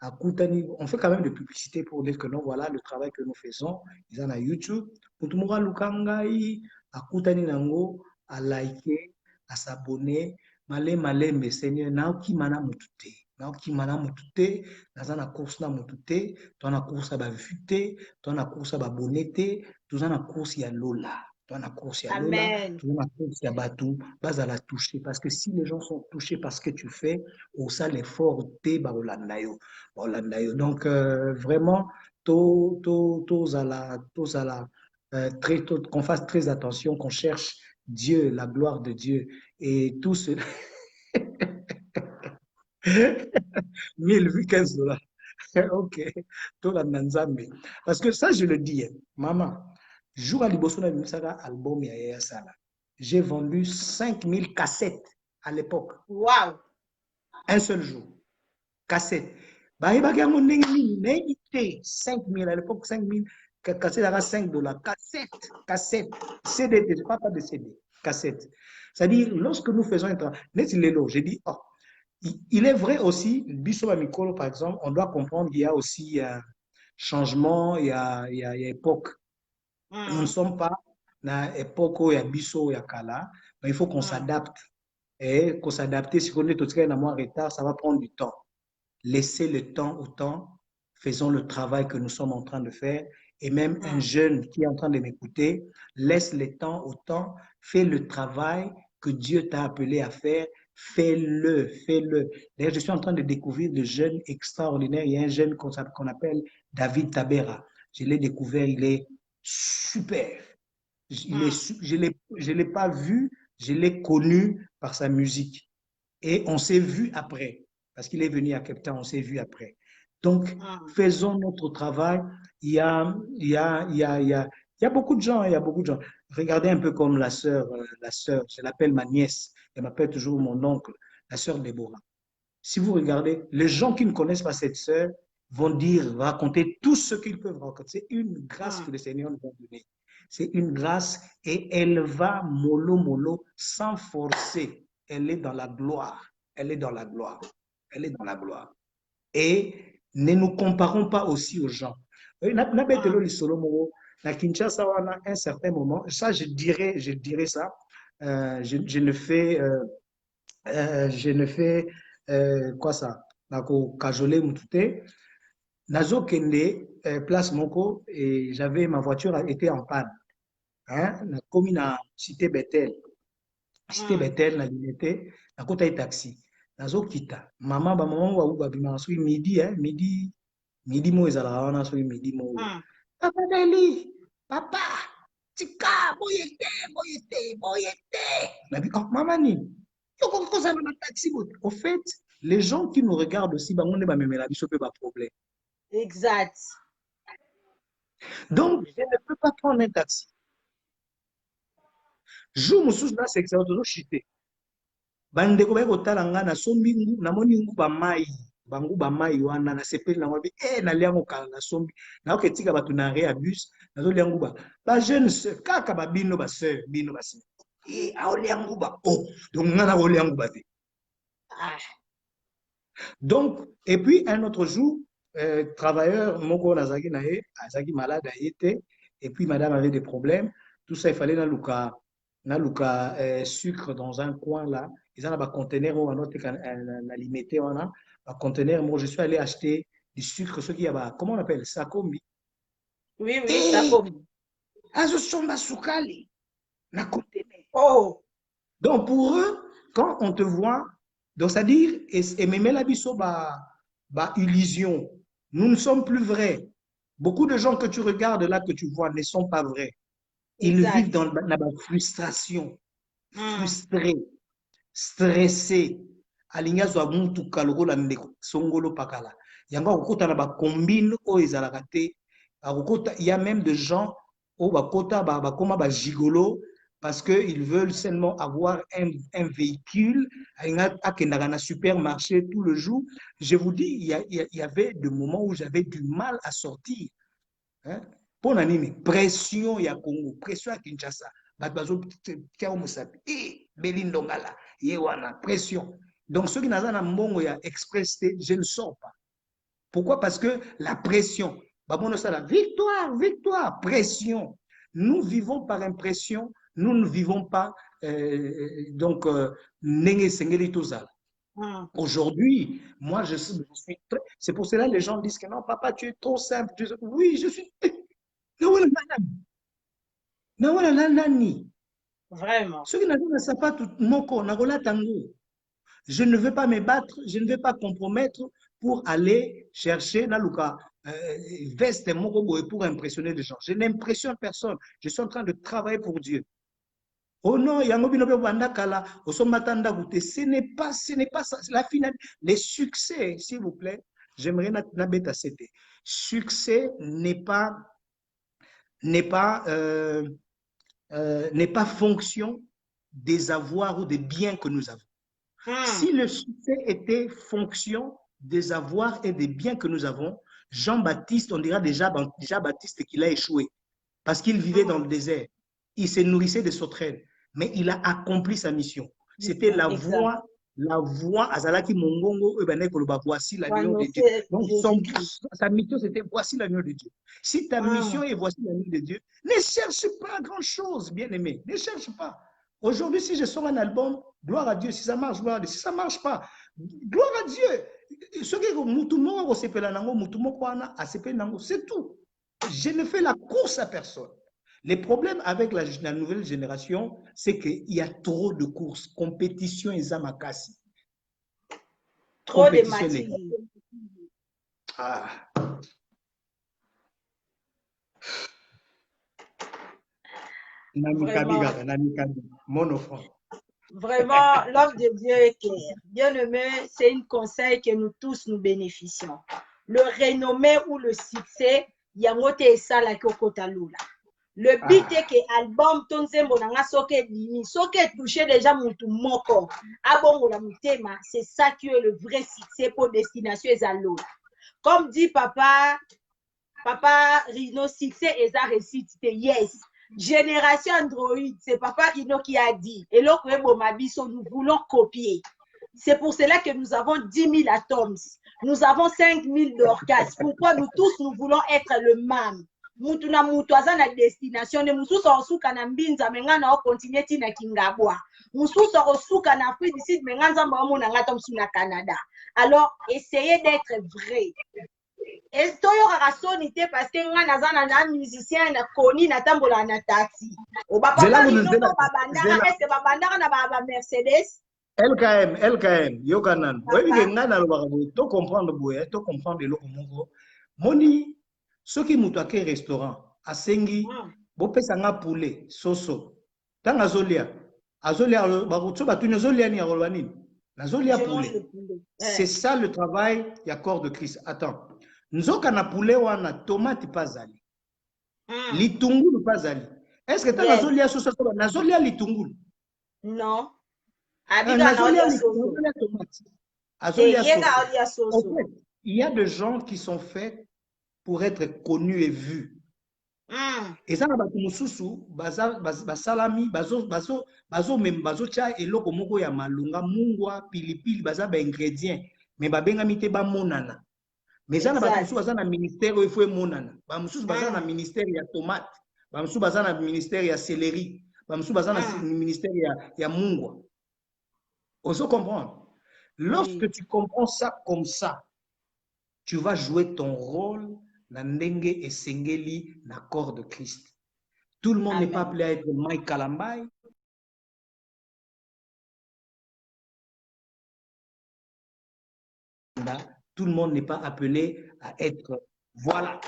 Akutani, on fait quand même de publicité pour dire que non, voilà le travail que nous faisons, ils en a YouTube, Mutumora Lukangai, Akutani Nango, à liker, à s'abonner, malé, mais Seigneur, Naoki Mana Mutute, Naoki Mana Mutute, Nazana course na Mutute, ton a course à Bavute, ton a course à Babonete, tout en a course à Lola. Dans la course à Lola, dans la course à Batou, vas à la toucher. Parce que si les gens sont touchés par ce que tu fais, au ça l'effort t'es Olandayo. Donc vraiment, qu'on fasse très attention, qu'on cherche Dieu, la gloire de Dieu. Et tout ce 1000 vues, $15. Ok. Parce que ça, je le dis, maman. Jour à Liboso na bimisaka album ya Yaya Sala. J'ai vendu 5000 cassettes à l'époque. Wow. Un seul jour. Cassettes. bayebaki yango ndenge nini nayebi te 5000 à l'époque 5000 cassette à 5 dollars cassette CD je parle pas de CD cassette c'est-à-dire lorsque nous faisons un travail j'ai dit oh, il est vrai aussi biso ba mikolo par exemple on doit comprendre qu'il y a aussi changement il y a époque nous ne sommes pas dans époque où il y a biso ya kala mais il faut qu'on s'adapte et qu'on s'adapte si on est tout en retard ça va prendre du temps. Laissez le temps au temps, faisons le travail que nous sommes en train de faire. Et même un jeune qui est en train de m'écouter, laisse le temps au temps, fais le travail que Dieu t'a appelé à faire, fais-le, fais-le. D'ailleurs, je suis en train de découvrir de jeunes extraordinaires. Il y a un jeune qu'on appelle David Tabera. Je l'ai découvert, il est super. Je ne l'ai pas vu, je l'ai connu par sa musique. Et on s'est vu après. Parce qu'il est venu à Cape Town, on s'est vu après. Donc, faisons notre travail. Il y a beaucoup de gens, il y a beaucoup de gens. Regardez un peu comme la sœur, je l'appelle ma nièce, elle m'appelle toujours mon oncle, la sœur Déborah. Si vous regardez, les gens qui ne connaissent pas cette sœur vont dire, raconter tout ce qu'ils peuvent raconter. C'est une grâce que le Seigneur nous a donnée. C'est une grâce et elle va mollo, sans forcer. Elle est dans la gloire. Elle est dans la gloire. Elle est dans la gloire. Et ne nous comparons pas aussi aux gens. La Kinshasa, à un certain moment, ça, je dirais ça. Je ne fais quoi ça? Nako kajole mutute. Nazo kende place moko et j'avais ma voiture était en panne. Hein? Na komi na cité Bethel. Cité Bethel na limité. Na kota taxi. Nazo kita mama ba mama wa uba bima so midi midi mo ezala wana so midi mo papa Deli papa tika boyete na bi oh mama ni yoko ko za na taxi bot au fait les gens qui nous regardent aussi bango ne ba memela biso pe ba problème exact donc je ne peux pas prendre un taxi jour mususu na section de chité bandeko ba kotala nga na sombi namoni nguba mai bangu ba mai wana na sepeli na wabi na liango kala na sombi na oketika batu na bus na zo liango ba jeune sœur kaka ba bino ba sœur a liango ba oh donc nga na liango ba te donc et puis un autre jour travailleur moko nazaki na ye azaki malade ayete et puis madame avait des problèmes tout ça il fallait na luka sucre dans un coin là. Ils ont un conteneur où on a limité, on a un conteneur. Moi, je suis allé acheter du sucre, ce qu'il y a, comment on appelle ça, combi. Oui, ça combi. Oh! Donc, pour eux, quand on te voit, donc c'est-à-dire, et même la biso, illusion, nous ne sommes plus vrais. Beaucoup de gens que tu regardes là, que tu vois, ne sont pas vrais. Ils vivent dans la frustration, frustrés. Stressé alinga zwa muntu kalokola ndeko songolo pakala yanga kokota na ba combine o ezalaka te akokota il y a même des gens au bakota ba koma ba gigolo parce que ils veulent seulement avoir un véhicule alinga akendaka na supermarché tout le jour. Je vous dis il y avait des moments où j'avais du mal à sortir hein pour nini pression ya Congo pression à Kinshasa bazo tiao musapi belindongala yewana pression donc ceux qui n'ont pas mbongo ya express je ne sors pas pourquoi parce que la pression babono ça la victoire pression nous vivons par impression nous ne vivons pas donc nenge sengeli tozala aujourd'hui moi je suis très c'est pour cela les gens disent que non papa tu es trop simple oui je suis vraiment ceux qui n'ont pas tout moko nagola tango. Je ne veux pas me battre, je ne veux pas compromettre pour aller chercher Naluka veste moko pour impressionner les gens. Je n'impressionne personne. Je suis en train de travailler pour Dieu. Oh non, ce n'est pas ça. La finale, les succès, s'il vous plaît, j'aimerais n'abeta c'était. Succès n'est pas fonction des avoirs ou des biens que nous avons. Si le succès était fonction des avoirs et des biens que nous avons, Jean-Baptiste, on dira déjà Baptiste qu'il a échoué parce qu'il vivait dans le désert. Il se nourrissait de sauterelles, mais il a accompli sa mission. C'était la voix Azalaki Mongongo, voici l'agneau de Dieu. Donc, sa mission, c'était voici l'agneau de Dieu. Si ta mission est voici l'agneau de Dieu, ne cherche pas grand-chose, bien-aimé. Ne cherche pas. Aujourd'hui, si je sors un album, gloire à Dieu. Si ça marche, gloire à Dieu. Si ça ne marche pas, gloire à Dieu. C'est tout. Je ne fais la course à personne. Les problèmes avec la nouvelle génération, c'est qu'il y a trop de courses. Compétition et zamakasi. Trop de matières. Ah. Mon offrande. Vraiment, l'œuvre de Dieu est claire. Bien-aimé, c'est un conseil que nous tous nous bénéficions. Le renommé ou le succès, yangote et ça la kokotalula. Le but est que l'album tonzembo nanga soke dimi, soke touché déjà mutu moko. Abongo la mutema, c'est ça qui est le vrai succès pour destination ezalola. Comme dit papa Rino, succès et ça réussite, yes. Génération Android, c'est papa Rino qui a dit. Et là, nous voulons copier. C'est pour cela que nous avons 10 000 atomes. Nous avons 5 000 d'orgasmes. Pourquoi nous tous, nous voulons être le même? Mutu na mutu aza na destination ne mususu osuka na mbinza menga na continue tina kingabwa mususu osuka na Afrique du Sud menga nzamba omona ngata msuna Canada. Alors essayez d'être vrai. Et toyokaka soni te parce que nga naza na musicien na koni na tambola na taxi obapapa lino babandaka est-ce babandaka na ba Mercedes LKM yokanan oyebi nga na lobaka boye to comprendre boye to comprendre eloko moko moni soki mutu ake restaurant asengi bopesa nga poulet soso tanga azolia bakutso batuni azolia ni akoloba nini nazolia poulet. C'est ça le travail ya corps de Christ. Attends, nzoka na poulet wana tomate pazali litungulu pazali. Est-ce que tanga azolia soso nazolia litungulu? Non. Nazolia tomate. Azolia soso. En fait, il y a des gens qui sont faits pour être connus et vus. Et ça, basalami, bazo cha eloko moko ya malunga, mungwa, pilipili, baza ba ingrédients. Mais babenga mite ba monana. Mais ça, baza na ministère il faut monana. Bamususu baza na ministère ya tomate. Bamususu baza na ministère ya céleri. Bamususu baza na ministère ya mungwa. Oso comprendre. Lorsque tu comprends ça comme ça, tu vas jouer ton rôle na ndenge esengeli na corps de Christ. Tout le monde n'est pas appelé à être Mike Kalambay. Tout le monde n'est pas appelé à être. Voilà.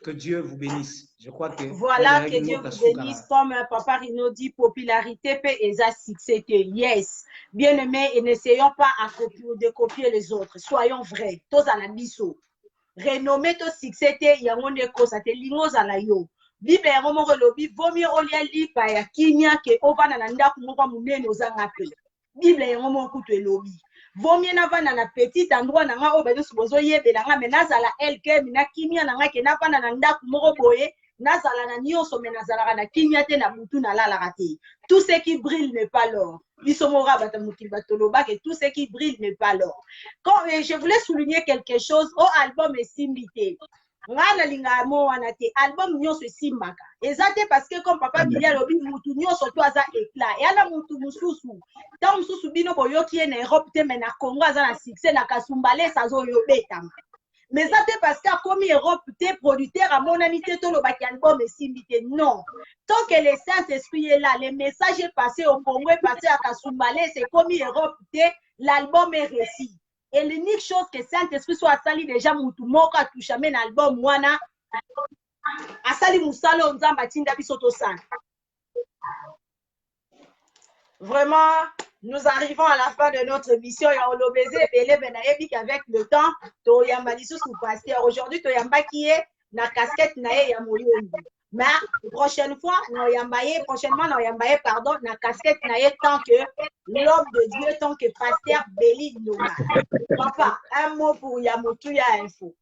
Que Dieu vous bénisse. Je crois que. Voilà, que Dieu vous bénisse. Comme Papa Rino dit, popularité peut et succès. Yes. Bien aimé, et n'essayons pas de copier les autres. Soyons vrais. Tous à la biseau. Renommé to succès te yangonde kosa te lingoza la yo bible yango moko lobi vomi olia lipa ya kinya ke ovana na ndaku moko munene ozanga pe bible yango moko kutu elobi vomi na vana na petit endroit na nga obedo subozo yebela nga menazala elke mina kinya na nga ke na vana na ndaku moko boye nazala na nyonso menazala na kinya te na mutu na lala te. Tout ce qui brille n'est pas l'or. Tout ce qui brille n'est pas l'or. Quand je voulais souligner quelque chose, au album est simbité. Album nyonso simbaka. Ezate parce que comme papa Bilia lobi mutu nyonso to aza éclat. Et ala mutu mususu. Tant mususu bino boyoki na Europe te mais na Congo aza na succès na Kasumbale sazo yobetama. Mais ça c'est parce qu'à comme Europe t'es producteur à mon ami tout le baki album est simbité. Non. Tant que le Saint-Esprit est là, le message est passé au Congo, est passé à Kasumbale, c'est comme Europe t'es, l'album est réussi. Et l'unique chose que Saint-Esprit soit sali déjà mutu moko a touché un album wana asali musalo nzamba tinda bisoto san. Vraiment, nous arrivons à la fin de notre mission. Avec le temps, Toyamba Lissou sous pasteur. Aujourd'hui, Toyamba qui est na casquette nae ya moyondo. Mais prochaine fois, prochainement, pardon, na casquette naye tant que l'homme de Dieu, tant que pasteur Béli Ndonga. Papa, un mot pour Yamotuya Info.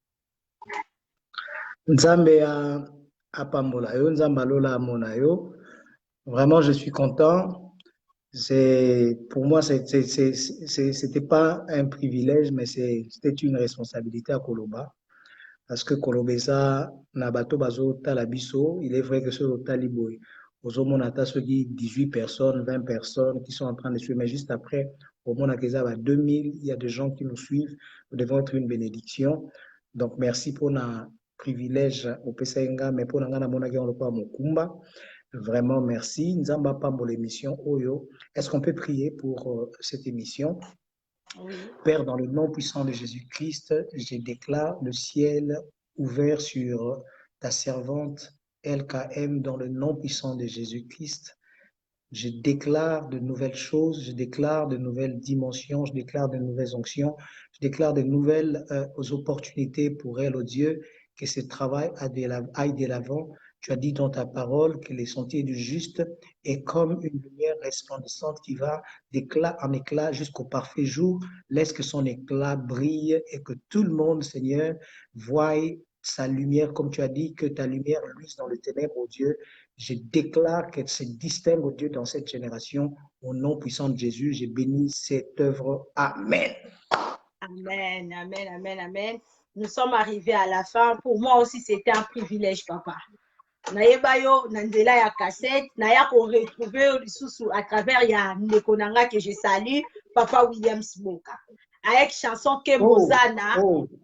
Nzambe apambola yo, Nzambe alola amona yo. Vraiment, je suis content. Pour moi, c'était pas un privilège, mais c'était une responsabilité à Koloba. Parce que Kolobeza, Nabato Bazo Talabiso, il est vrai que sur le Taliboy, aux Omonata, ceux qui 18 personnes, 20 personnes qui sont en train de suivre, mais juste après, au Monakeza, 2000, il y a des gens qui nous suivent. Nous devons être une bénédiction. Donc, merci pour notre privilège au PSNGA, mais pour Nangana Monagé, on le voit à Mokumba. Vraiment, merci. Nzamba Pambo l'émission Oyo. Est-ce qu'on peut prier pour cette émission? Oui. Père, dans le nom puissant de Jésus-Christ, je déclare le ciel ouvert sur ta servante LKM dans le nom puissant de Jésus-Christ. Je déclare de nouvelles choses, je déclare de nouvelles dimensions, je déclare de nouvelles onctions, je déclare de nouvelles opportunités pour elle, oh Dieu, que ce travail aille de l'avant. Tu as dit dans ta parole que les sentiers du juste est comme une lumière resplendissante qui va d'éclat en éclat jusqu'au parfait jour. Laisse que son éclat brille et que tout le monde, Seigneur, voie sa lumière, comme tu as dit, que ta lumière luise dans le ténèbre, oh Dieu. Je déclare qu'elle se distingue, oh Dieu, dans cette génération. Au nom puissant de Jésus, je bénis cette œuvre. Amen. Amen, amen, amen, amen. Nous sommes arrivés à la fin. Pour moi aussi, c'était un privilège, papa. Nayeba yo nandela ya cassette, naya ko retrouver lisusu à travers ya ndeko nanga que je salue, Papa William Smoka. Avec chanson Kembozana,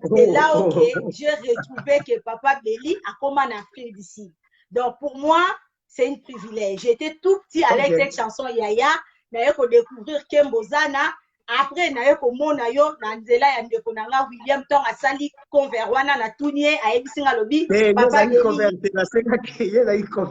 c'est là où j'ai retrouvé que Papa Béli a comme en Afrique d'ici. Donc pour moi, c'est un privilège. J'étais tout petit avec cette chanson Yaya, naya ko découvrir Kembozana. Après naye komona yo na nzela ya ndeko nanga William Tong asali cover wana na tunie ayebisinga lobi Papa Béli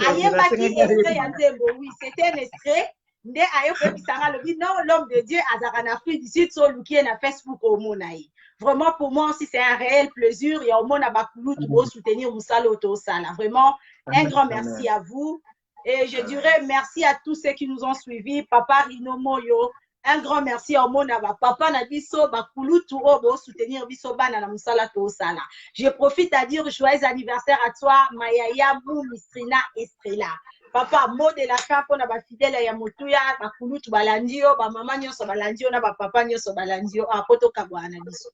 ayebaki extrait ya nzembo. Oui, c'était un extrait nde ayebisanga lobi non, l'homme de Dieu azaka na Afrique du Sud so lukie na Facebook omona ye. Vraiment pour moi aussi c'est un réel plaisir ya omona bakulutu bo soutenir musala oto sala. Vraiment un grand merci à vous et je dirais merci à tous ceux qui nous ont suivis. Papa Rino Moyo, un grand merci à Mona papa na biso bakulutu obo soutenir biso bana na musala to sala. Je profite à dire joyeux anniversaire à toi Mayaya Mistrina Estrella. Papa mot de la fin pour na ba fidèle ya Motuya bakulutu balandio ba mama nyonso balandio na ba papa nyonso balandio a poto kabwana biso.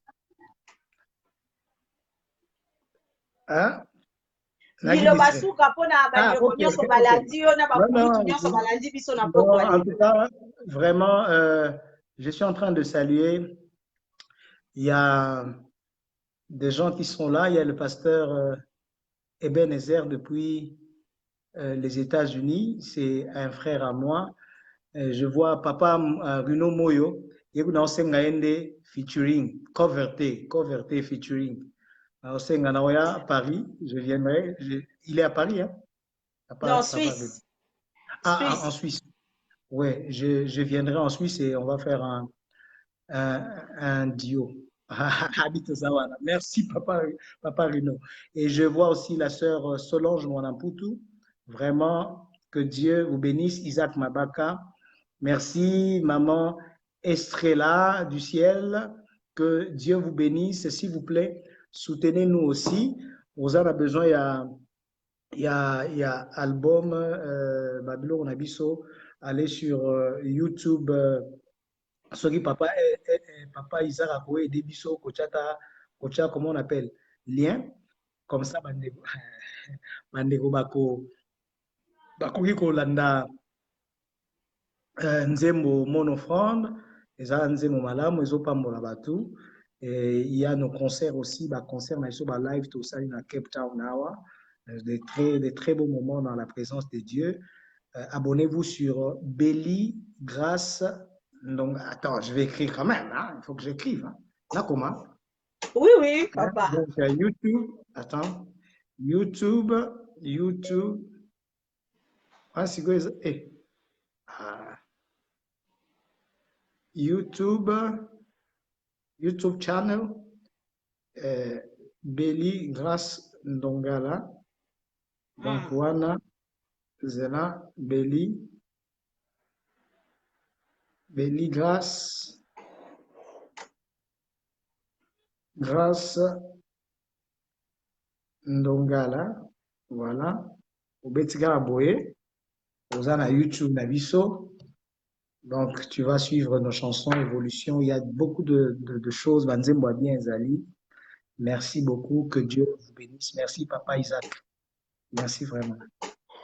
Hein? Lilo basuka pona ba ndeko nyonso balandio na bakulutu nyonso balandi biso na poko. En tout cas, vraiment, je suis en train de saluer. Il y a des gens qui sont là. Il y a le pasteur Ebenezer depuis les États-Unis. C'est un frère à moi. Je vois Papa Runo Moyo. Il y a un featuring, Coverté featuring. À Paris, je viendrai. Il est à Paris, hein? Non, Suisse. Ah, en Suisse. Ouais, je viendrai en Suisse et on va faire un duo. Merci, Papa Rino. Et je vois aussi la sœur Solange Mwanamputu. Vraiment, que Dieu vous bénisse. Isaac Mabaka. Merci, maman Estrella du ciel. Que Dieu vous bénisse. S'il vous plaît, soutenez-nous aussi. Vous avez besoin, il y a album Babylon Abisso. Allez sur YouTube. Soki papa Isaac a trouvé des bisous, kocha, comment on appelle, lien, comme ça, bandeko bakoki kolanda nzembo monofrande, eza nzembo malamu, ezopambola batu. Il y a nos concerts aussi, concerts live, tout ça, à Cape Town, des très beaux moments dans la présence de Dieu. Abonnez-vous sur Béli Grâce. Donc, attends, je vais écrire quand même. Hein? Il faut que j'écrive. Hein? Là, comment? Oui, papa. Donc, YouTube. Attends. YouTube. Ah, c'est quoi? YouTube channel. Béli Grâce Ndongala. Donc, wana, zela, Beli, grâce, Ndongala, voilà. Obetika Aboye, Ozana YouTube Nabiso. Donc, tu vas suivre nos chansons, évolution. Il y a beaucoup de choses. Banzembo bien Zali. Merci beaucoup. Que Dieu vous bénisse. Merci, Papa Isaac. Merci vraiment.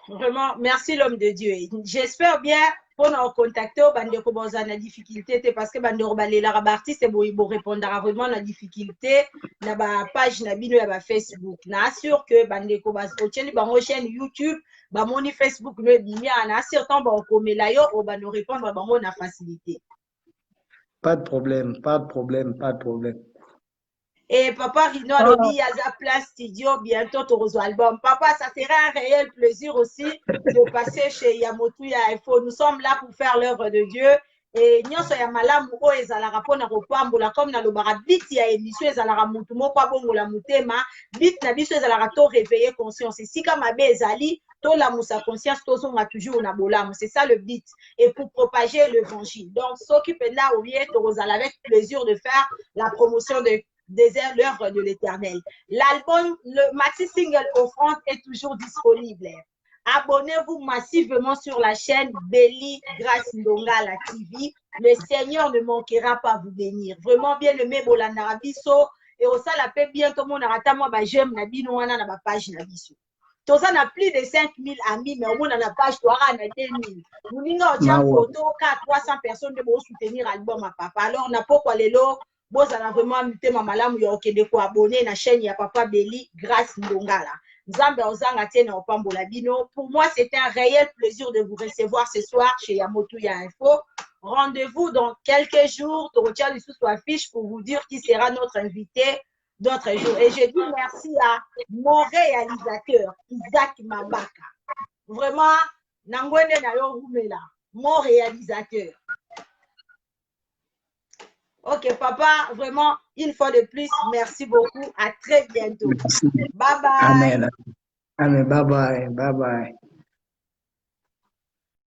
Vraiment, merci l'homme de Dieu. J'espère bien pour nous contacter au bandeko boza na difficulté parce que bandeko balela rabarti c'est bon répondre vraiment la difficulté na ba page na bino ya ba Facebook. Na assure que bandeko bas ocheli bango chaîne YouTube, ba moni Facebook no bimia na assure tant ba komela yo o ba no répondre bango na facilité. Pas de problème, pas de problème, pas de problème. Et Papa Rino Alobi, Yaza Place Studio, bientôt ton réseau album. Papa, ça serait un réel plaisir aussi de passer chez Yamotuya Info. Nous sommes là pour faire l'œuvre de Dieu. Et nyonso ya malamu o ezalaka mpona kopambola comme na lobaka bit ya émission ezalaka mutu moko abongola motema bit na biso ezalaka to réveiller conscience esika mabe ezali tolamusa conscience tozonga toujours na bolamu, c'est ça le but, et pour propager l'évangile. Donc soki penda oye tokozala avec plaisir de faire la promotion des l'œuvre de l'Éternel. L'album, le maxi single offrande est toujours disponible. Abonnez-vous massivement sur la chaîne Beli Grâce Ndongala TV. Le Seigneur ne manquera pas vous bénir. Vraiment bien aimé Bolanda Biso et au la paix bientôt mon arata moi ba j'aime na bino wana na ba page na biso. Tout ça n'a plus de 5000 amis mais au moins na page toi na 2000. Nous n'inga aucun photo 300 personnes de vous soutenir album à papa. Alors na pourquoi les lots bozala vraiment mutema malamu ya okende ko abonner na chaîne ya Papa Beli Grâce Ndongala. Pour moi, c'est un réel plaisir de vous recevoir ce soir chez Yamotuya Info. Rendez-vous dans quelques jours. Torotia Lissou soit affiche pour vous dire qui sera notre invité d'autres jours. Et je dis merci à mon réalisateur, Isaac Mabaka. Vraiment, Nangwene Nayo Rumela, mon réalisateur. Ok, papa, vraiment, une fois de plus, merci beaucoup. À très bientôt. Merci. Bye bye. Amen. Amen. Bye bye. Bye bye.